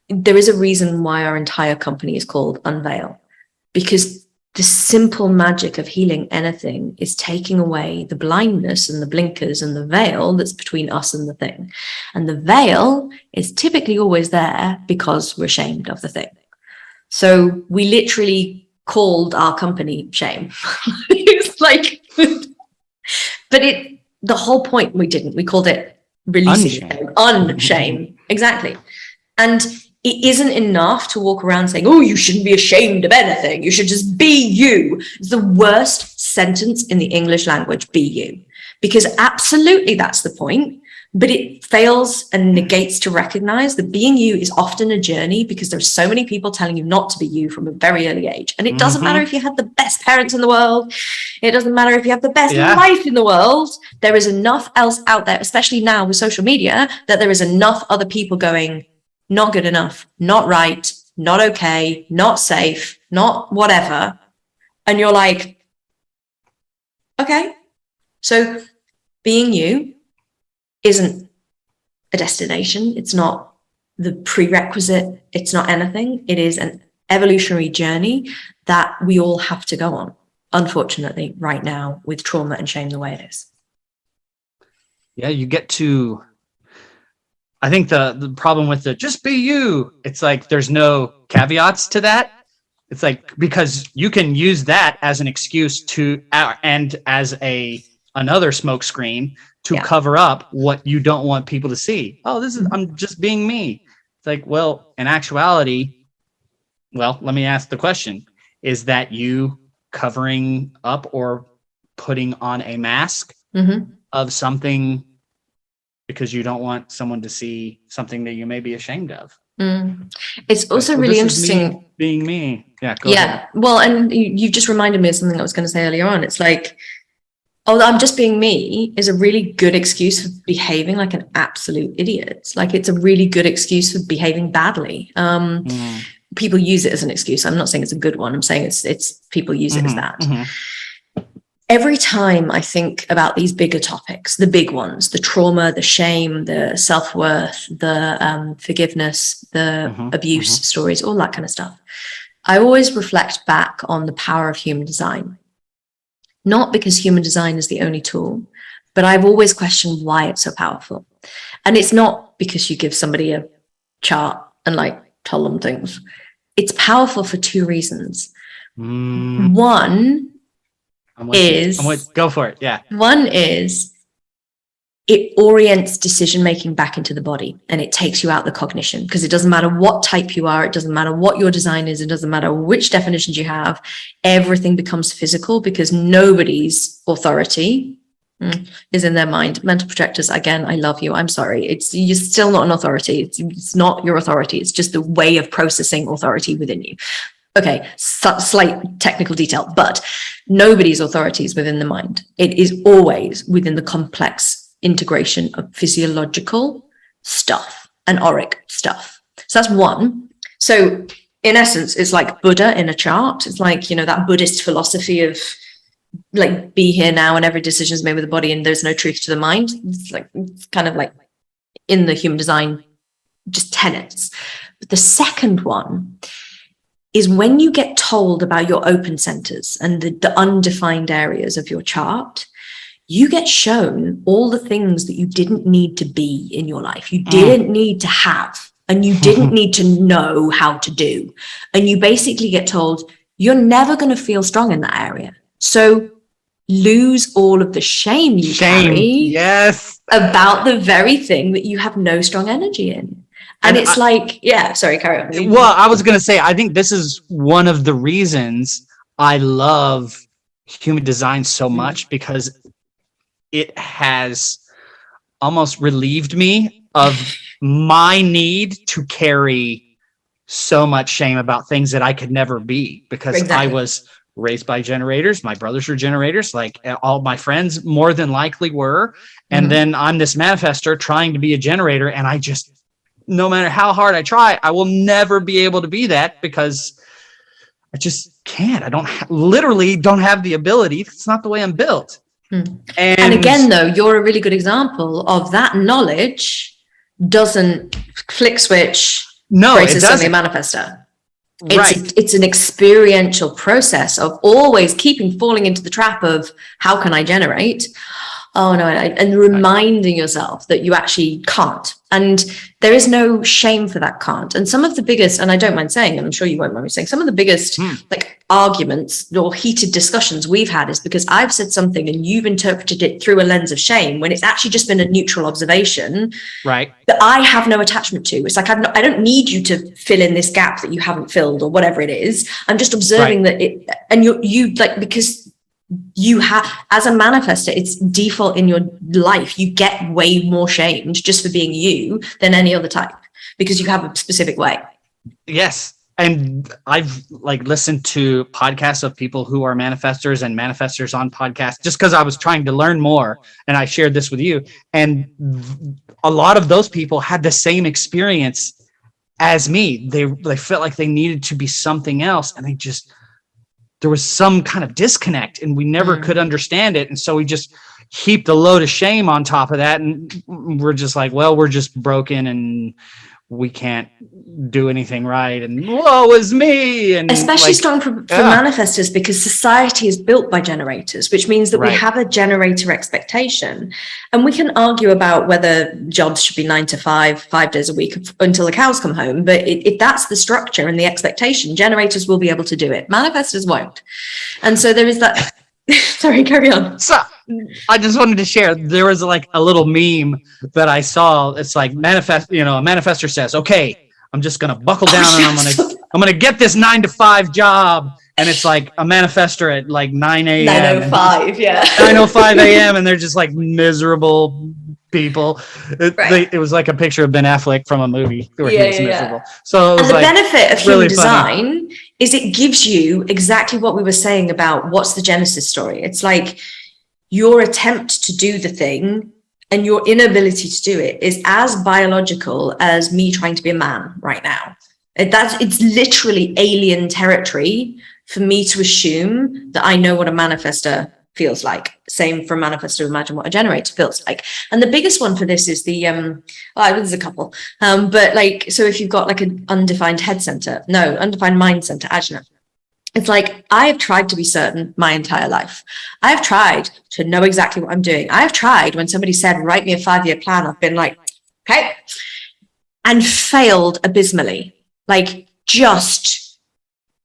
There is a reason why our entire company is called Unveil, because the simple magic of healing anything is taking away the blindness and the blinkers and the veil that's between us and the thing. And the veil is typically always there because we're ashamed of the thing. So we literally called our company Shame. It's like, but the whole point, we called it releasing unshame. Exactly. And it isn't enough to walk around saying, oh, you shouldn't be ashamed of anything. You should just be you. It's the worst sentence in the English language, be you. Because absolutely that's the point. but it fails and negates to recognize that being you is often a journey, because there's so many people telling you not to be you from a very early age. And it doesn't matter if you had the best parents in the world. It doesn't matter if you have the best life in the world. There is enough else out there, especially now with social media, that there is enough other people going, not good enough, not right, not okay, not safe, not whatever. And you're like, okay, so being you isn't a destination. It's not the prerequisite. It's not anything. It is an evolutionary journey that we all have to go on, unfortunately, right now, with trauma and shame the way it is. Yeah, you get to, I think the problem with the just be you, it's like there's no caveats to that. It's like, because you can use that as an excuse to, and as another smoke screen to cover up what you don't want people to see. Oh, I'm just being me. It's like, well, in actuality, well, let me ask the question. Is that you covering up or putting on a mask of something because you don't want someone to see something that you may be ashamed of? It's also really interesting. Being me. Yeah. Go ahead. Well, and you just reminded me of something I was going to say earlier on. It's like, oh, I'm just being me is a really good excuse for behaving like an absolute idiot. Like, it's a really good excuse for behaving badly. People use it as an excuse. I'm not saying it's a good one. I'm saying it's people use it as that. Every time I think about these bigger topics, the big ones, the trauma, the shame, the self-worth, the forgiveness, the abuse stories, all that kind of stuff, I always reflect back on the power of human design. Not because human design is the only tool, but I've always questioned why it's so powerful. And it's not because you give somebody a chart and like tell them things. It's powerful for two reasons. One is, go for it. Yeah. One is it orients decision-making back into the body, and it takes you out the cognition, because it doesn't matter what type you are. It doesn't matter what your design is. It doesn't matter which definitions you have. Everything becomes physical, because nobody's authority is in their mind. Mental projectors, again, I love you. I'm sorry. You're still not an authority. It's not your authority. It's just the way of processing authority within you. Okay, slight technical detail, but nobody's authority is within the mind. It is always within the complex integration of physiological stuff and auric stuff. So that's one. So in essence, it's like Buddha in a chart. It's like, that Buddhist philosophy of like, be here now and every decision is made with the body and there's no truth to the mind. It's kind of like in the human design, just tenets. But the second one is when you get told about your open centers and the undefined areas of your chart, you get shown all the things that you didn't need to be in your life. You didn't need to have, and you didn't need to know how to do. And you basically get told, you're never going to feel strong in that area. So lose all of the shame you carry about the very thing that you have no strong energy in. And it's sorry, carry on. Well, I was going to say, I think this is one of the reasons I love human design so much, because it has almost relieved me of my need to carry so much shame about things that I could never be, because I was raised by generators. My brothers were generators, like all my friends more than likely were. And then I'm this manifestor trying to be a generator, and I just, no matter how hard I try, I will never be able to be that, because I just can't. I literally don't have the ability. It's not the way I'm built. And again, though, you're a really good example of that. Knowledge doesn't flick switch. No, it doesn't. Suddenly a manifestor. It's an experiential process of always falling into the trap of how can I generate? Oh no, and reminding yourself that you actually can't. And there is no shame for that can't. And some of the biggest, and I don't mind saying, and I'm sure you won't mind me saying, some of the biggest like arguments or heated discussions we've had is because I've said something and you've interpreted it through a lens of shame, when it's actually just been a neutral observation that I have no attachment to. It's like, I don't need you to fill in this gap that you haven't filled or whatever it is. I'm just observing that it, and you like, because you have, as a manifester, it's default in your life. You get way more shamed just for being you than any other type because you have a specific way. Yes. And I've like listened to podcasts of people who are manifestors and manifestors on podcasts just because I was trying to learn more. And I shared this with you. And a lot of those people had the same experience as me. They felt like they needed to be something else. And there was some kind of disconnect and we never could understand it. And so we just heaped a load of shame on top of that. And we're just like, well, we're just broken and we can't do anything right. And woe is me. And especially strong for manifestors, because society is built by generators, which means that we have a generator expectation. And we can argue about whether jobs should be 9 to 5, 5 days a week until the cows come home. But if that's the structure and the expectation, generators will be able to do it. Manifestors won't. And so there is that. Sorry, carry on. So I just wanted to share, there was like a little meme that I saw. It's like a manifestor says, okay, I'm just going to buckle down and I'm going to get this 9 to 5 job. And it's like a manifestor at like 9 a.m. 9:05, yeah. 9:05 a.m. And they're just like miserable people. It was like a picture of Ben Affleck from a movie where he was miserable. So it was the benefit of really human design is it gives you exactly what we were saying about what's the genesis story. It's like your attempt to do the thing and your inability to do it is as biological as me trying to be a man right now. It's literally alien territory for me to assume that I know what a manifestor feels like. Same for a manifestor, imagine what a generator feels like. And the biggest one for this is there's a couple. But like, so if you've got like an undefined undefined mind center, ajna. It's like, I have tried to be certain my entire life. I have tried to know exactly what I'm doing. I have tried when somebody said, write me a 5-year plan. I've been like, okay, and failed abysmally. Like just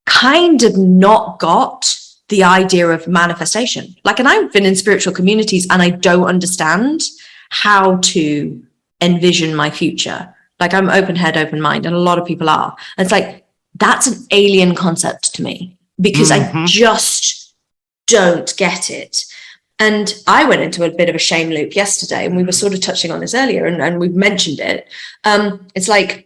kind of not got the idea of manifestation. Like, and I've been in spiritual communities and I don't understand how to envision my future. Like I'm open head, open mind, and a lot of people are. And it's like, that's an alien concept to me because I just don't get it. And I went into a bit of a shame loop yesterday, and we were sort of touching on this earlier, and we've mentioned it. It's like,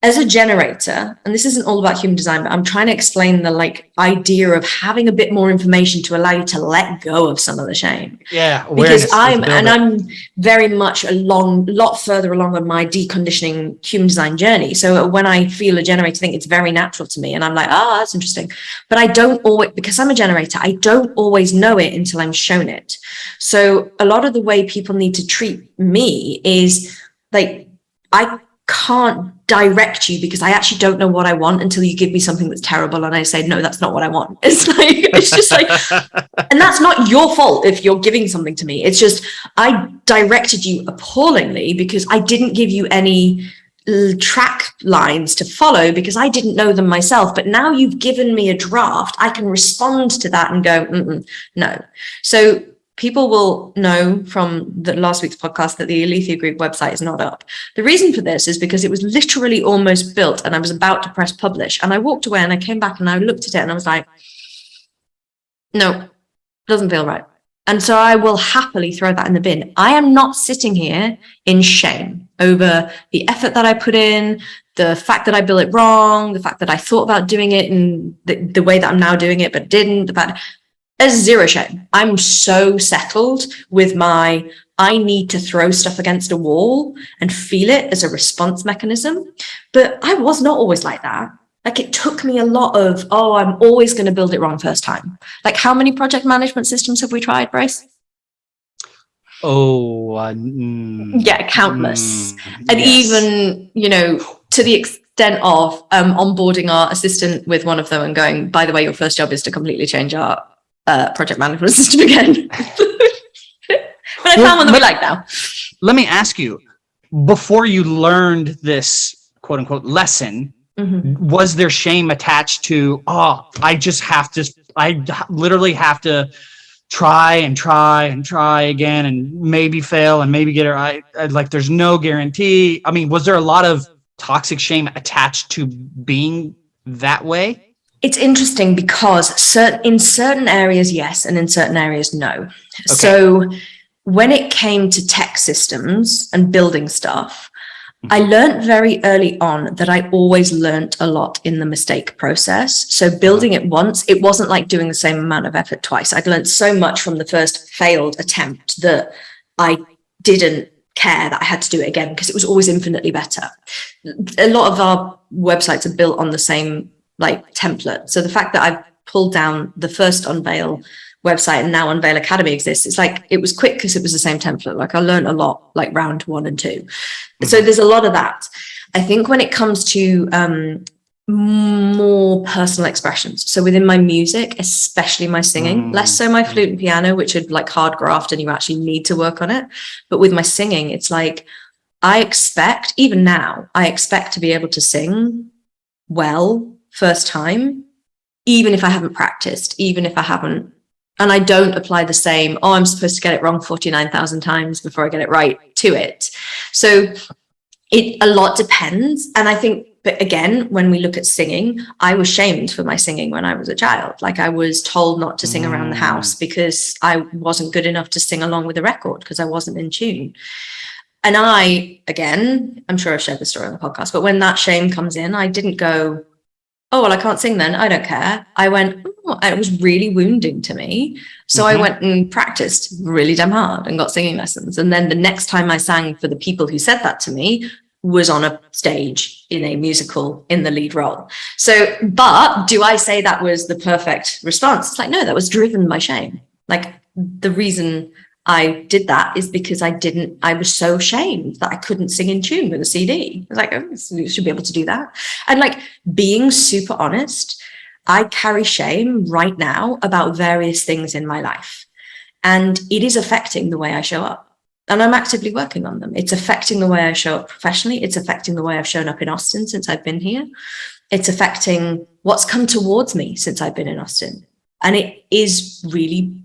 as a generator, and this isn't all about human design, but I'm trying to explain the like idea of having a bit more information to allow you to let go of some of the shame. Yeah, because I'm very much a lot further along on my deconditioning human design journey. So when I feel a generator thing, it's very natural to me, and I'm like, oh, that's interesting. But I don't always, because I'm a generator, I don't always know it until I'm shown it. So a lot of the way people need to treat me is like, I can't direct you because I actually don't know what I want until you give me something that's terrible and I say, no, that's not what I want. It's like, it's just like, and that's not your fault if you're giving something to me. It's just, I directed you appallingly because I didn't give you any track lines to follow because I didn't know them myself. But now you've given me a draft, I can respond to that and go, no. So people will know from the last week's podcast that the Alethea Group website is not up. The reason for this is because it was literally almost built and I was about to press publish, and I walked away and I came back and I looked at it and I was like, no, doesn't feel right. And so I will happily throw that in the bin. I am not sitting here in shame over the effort that I put in, the fact that I built it wrong, the fact that I thought about doing it in the way that I'm now doing it, but didn't. The fact there's zero shame. I'm so settled with I need to throw stuff against a wall and feel it as a response mechanism. But I was not always like that. Like it took me a lot of, I'm always going to build it wrong first time. Like how many project management systems have we tried, Bryce? Yeah, countless. And even, to the extent of onboarding our assistant with one of them and going, by the way, your first job is to completely change our project management system again. But I found one that we like now. Let me ask you, before you learned this quote unquote lesson, was there shame attached to, I literally have to try again and maybe fail and maybe get it right? Like there's no guarantee. I mean, was there a lot of toxic shame attached to being that way? It's interesting because in certain areas, yes, and in certain areas, no. Okay. So when it came to tech systems and building stuff, I learned very early on that I always learned a lot in the mistake process. So building it once, it wasn't like doing the same amount of effort twice. I'd learned so much from the first failed attempt that I didn't care that I had to do it again because it was always infinitely better. A lot of our websites are built on the same like template. So the fact that I've pulled down the first Unveil website and now Unveil Academy exists, it's like it was quick because it was the same template. Like I learned a lot like round 1 and 2. So there's a lot of that. I think when it comes to more personal expressions, so within my music, especially my singing, less so my flute and piano, which are like hard graft and you actually need to work on it, but with my singing, it's like I expect, even now, I expect to be able to sing well first time, even if I haven't practiced, even if I haven't, and I don't apply the same, I'm supposed to get it wrong 49,000 times before I get it right to it. So a lot depends. And I think, but again, when we look at singing, I was shamed for my singing when I was a child. Like I was told not to sing around the house because I wasn't good enough to sing along with a record because I wasn't in tune. And again, I'm sure I've shared the story on the podcast, but when that shame comes in, I didn't go, oh, well, I can't sing then. I don't care. I went, oh, it was really wounding to me. So I went and practiced really damn hard and got singing lessons. And then the next time I sang for the people who said that to me was on a stage in a musical in the lead role. So, but do I say that was the perfect response? It's like, no, that was driven by shame. Like the reason I did that is because I was so ashamed that I couldn't sing in tune with a CD. I was like, oh, you should be able to do that. And like being super honest, I carry shame right now about various things in my life. And it is affecting the way I show up. And I'm actively working on them. It's affecting the way I show up professionally. It's affecting the way I've shown up in Austin since I've been here. It's affecting what's come towards me since I've been in Austin. And it is really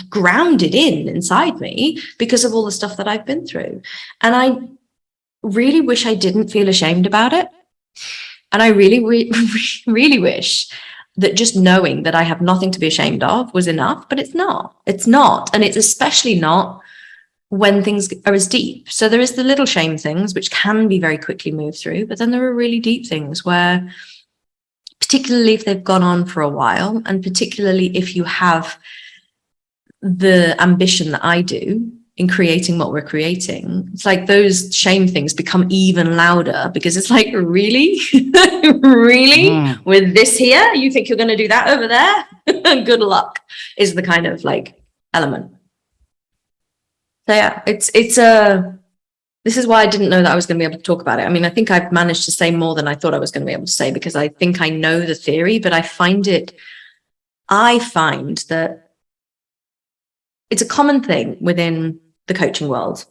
grounded inside me because of all the stuff that I've been through. And I really wish I didn't feel ashamed about it. And I really, really wish that just knowing that I have nothing to be ashamed of was enough, but it's not. It's not. And it's especially not when things are as deep. So there is the little shame things, which can be very quickly moved through, but then there are really deep things where, particularly if they've gone on for a while, and particularly if you have the ambition that I do in creating what we're creating, it's like those shame things become even louder because it's like, really? Really? With this here? You think you're going to do that over there? Good luck is the kind of like element. So yeah, this is why I didn't know that I was going to be able to talk about it. I mean, I think I've managed to say more than I thought I was going to be able to say because I think I know the theory, but I find that it's a common thing within the coaching world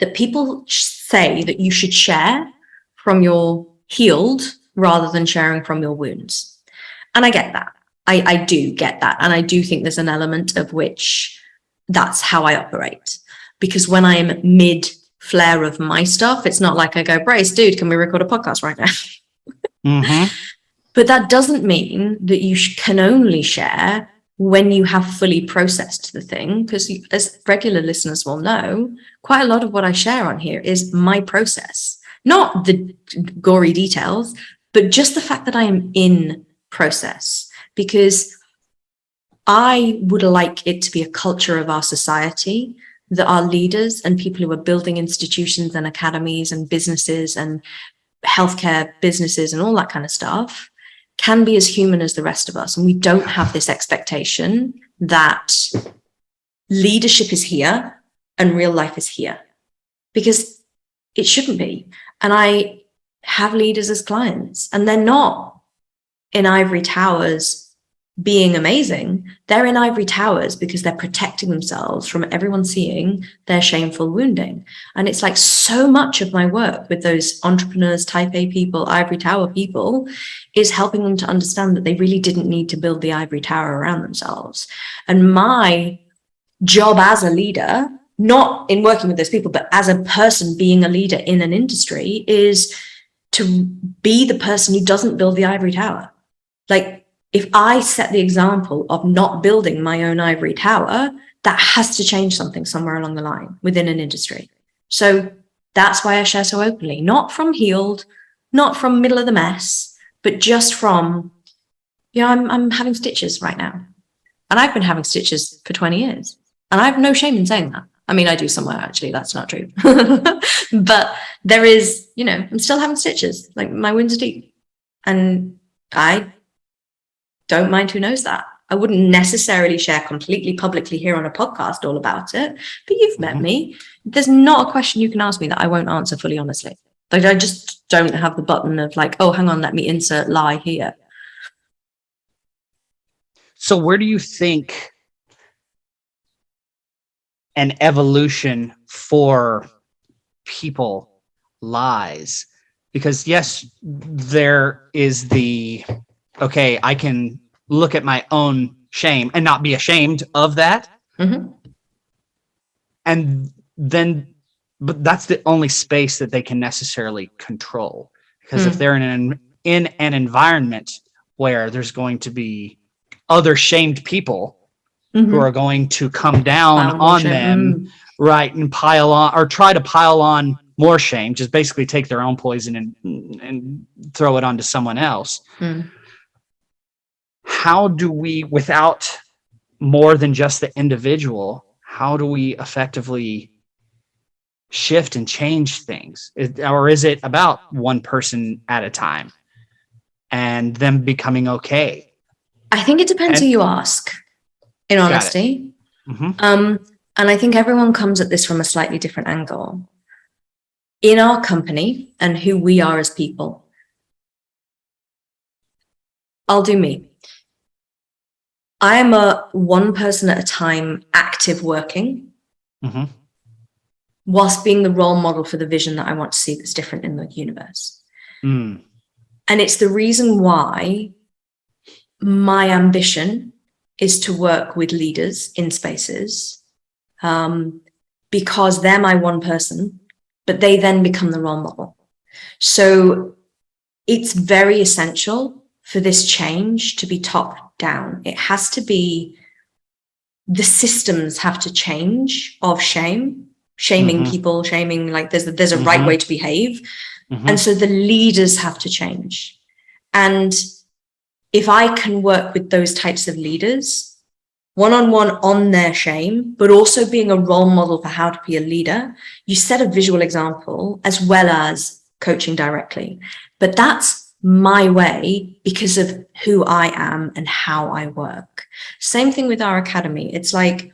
that people say that you should share from your healed rather than sharing from your wounds. And I get that. I do get that. And I do think there's an element of which that's how I operate. Because when I'm mid flare of my stuff, it's not like I go, Brace, dude, can we record a podcast right now? But that doesn't mean that you can only share when you have fully processed the thing, because as regular listeners will know, quite a lot of what I share on here is my process, not the gory details, but just the fact that I am in process, because I would like it to be a culture of our society that our leaders and people who are building institutions and academies and businesses and healthcare businesses and all that kind of stuff can be as human as the rest of us. And we don't have this expectation that leadership is here and real life is here, because it shouldn't be. And I have leaders as clients, and they're not in ivory towers being amazing. They're in ivory towers because they're protecting themselves from everyone seeing their shameful wounding. And it's like so much of my work with those entrepreneurs, type A people, ivory tower people, is helping them to understand that they really didn't need to build the ivory tower around themselves. And my job as a leader, not in working with those people, but as a person being a leader in an industry, is to be the person who doesn't build the ivory tower. Like, if I set the example of not building my own ivory tower, that has to change something somewhere along the line within an industry. So that's why I share so openly, not from healed, not from middle of the mess, but just from, I'm having stitches right now. And I've been having stitches for 20 years. And I have no shame in saying that. I mean, I do somewhere, actually, that's not true. But there is, I'm still having stitches. Like, my wounds are deep. And I don't mind who knows that. I wouldn't necessarily share completely publicly here on a podcast all about it, but you've met me. There's not a question you can ask me that I won't answer fully honestly. Like, I just don't have the button of like, oh, hang on, let me insert lie here. So where do you think an evolution for people lies? Because yes, there is okay, I can look at my own shame and not be ashamed of that. And then, but that's the only space that they can necessarily control. Because if they're in an environment where there's going to be other shamed people who are going to come down on them, right, and pile on, or try to pile on more shame, just basically take their own poison and throw it onto someone else. How do we, without more than just the individual, how do we effectively shift and change things? Or is it about one person at a time and them becoming okay? I think it depends who you ask, in honesty. And I think everyone comes at this from a slightly different angle. In our company and who we are as people, I'll do me. I am a one person at a time active working, whilst being the role model for the vision that I want to see that's different in the universe. And it's the reason why my ambition is to work with leaders in spaces, because they're my one person, but they then become the role model. So it's very essential for this change to be top down. It has to be, the systems have to change of shaming people, shaming, like there's a right way to behave. And so the leaders have to change. And if I can work with those types of leaders, one-on-one on their shame, but also being a role model for how to be a leader, you set a visual example as well as coaching directly. But that's my way because of who I am and how I work. Same thing with our academy. It's like,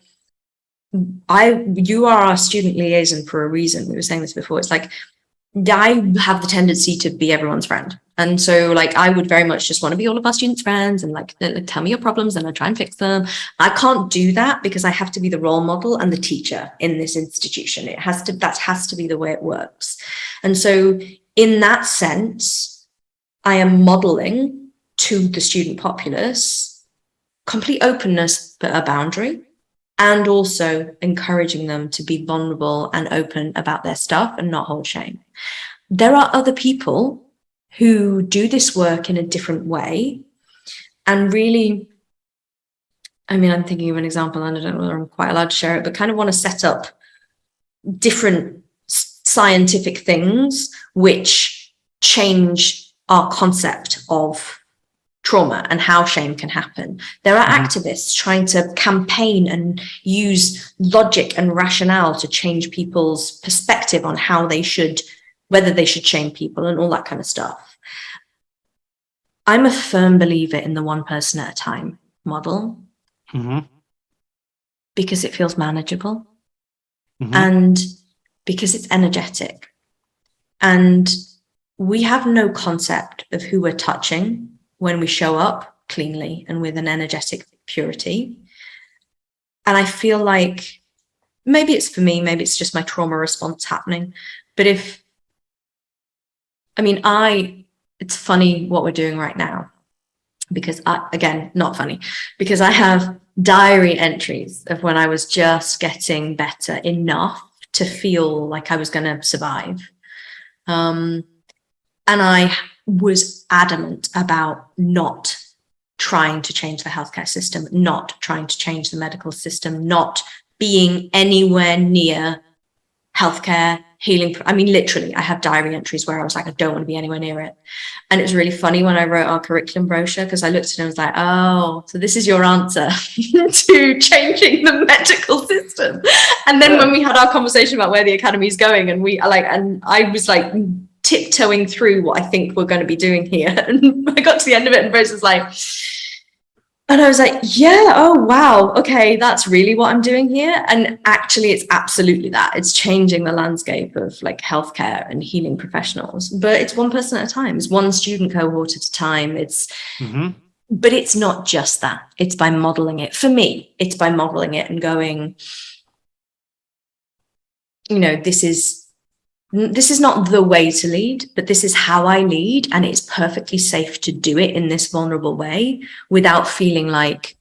you are our student liaison for a reason. We were saying this before. It's like, I have the tendency to be everyone's friend. And so like, I would very much just want to be all of our students' friends and like, tell me your problems and I try and fix them. I can't do that because I have to be the role model and the teacher in this institution. That has to be the way it works. And so in that sense, I am modeling to the student populace complete openness, but a boundary, and also encouraging them to be vulnerable and open about their stuff and not hold shame. There are other people who do this work in a different way. And really, I mean, I'm thinking of an example, and I don't know whether I'm quite allowed to share it, but kind of want to set up different scientific things which change our concept of trauma and how shame can happen. There are activists trying to campaign and use logic and rationale to change people's perspective on how they should, whether they should shame people and all that kind of stuff. I'm a firm believer in the one person at a time model because it feels manageable and because it's energetic. And we have no concept of who we're touching when we show up cleanly and with an energetic purity. And I feel like maybe it's for me, maybe it's just my trauma response happening. But it's funny what we're doing right now, because not funny, because I have diary entries of when I was just getting better enough to feel like I was going to survive. And I was adamant about not trying to change the healthcare system, not trying to change the medical system, not being anywhere near healthcare, healing. I mean, literally, I have diary entries where I was like, I don't want to be anywhere near it. And it was really funny when I wrote our curriculum brochure, because I looked at it and was like, oh, so this is your answer to changing the medical system. And then when we had our conversation about where the academy is going, and I was like tiptoeing through what I think we're going to be doing here. And I got to the end of it and Rose was like, and I was like, yeah, oh, wow. Okay, that's really what I'm doing here. And actually, it's absolutely that. It's changing the landscape of like healthcare and healing professionals. But it's one person at a time. It's one student cohort at a time. But it's not just that. It's by modeling it. For me, it's by modeling it and going, you know, this is not the way to lead, but this is how I lead. And it's perfectly safe to do it in this vulnerable way without feeling like,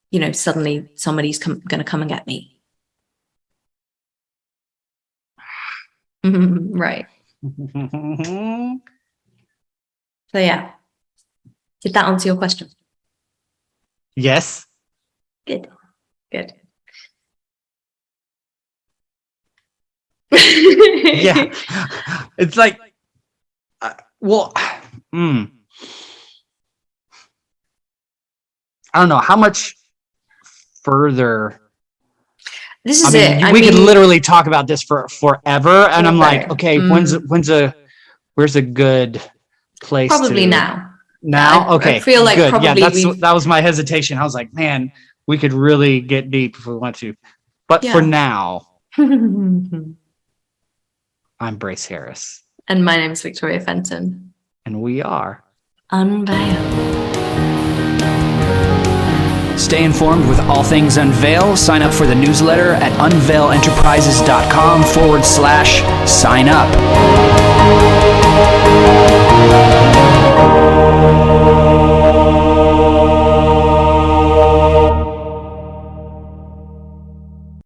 you know, suddenly somebody's going to come and get me. Right. So yeah. Did that answer your question? Yes. Good. Yeah, it's like I don't know how much further. This is it. We could literally talk about this for forever, and I'm right. like, okay, where's a good place? Probably now. Okay, I feel like good. Probably that was my hesitation. I was like, man, we could really get deep if we want to, but for now. I'm Brace Harris. And my name is Victoria Fenton. And we are Unveil. Stay informed with all things Unveil. Sign up for the newsletter at unveilenterprises.com/sign up.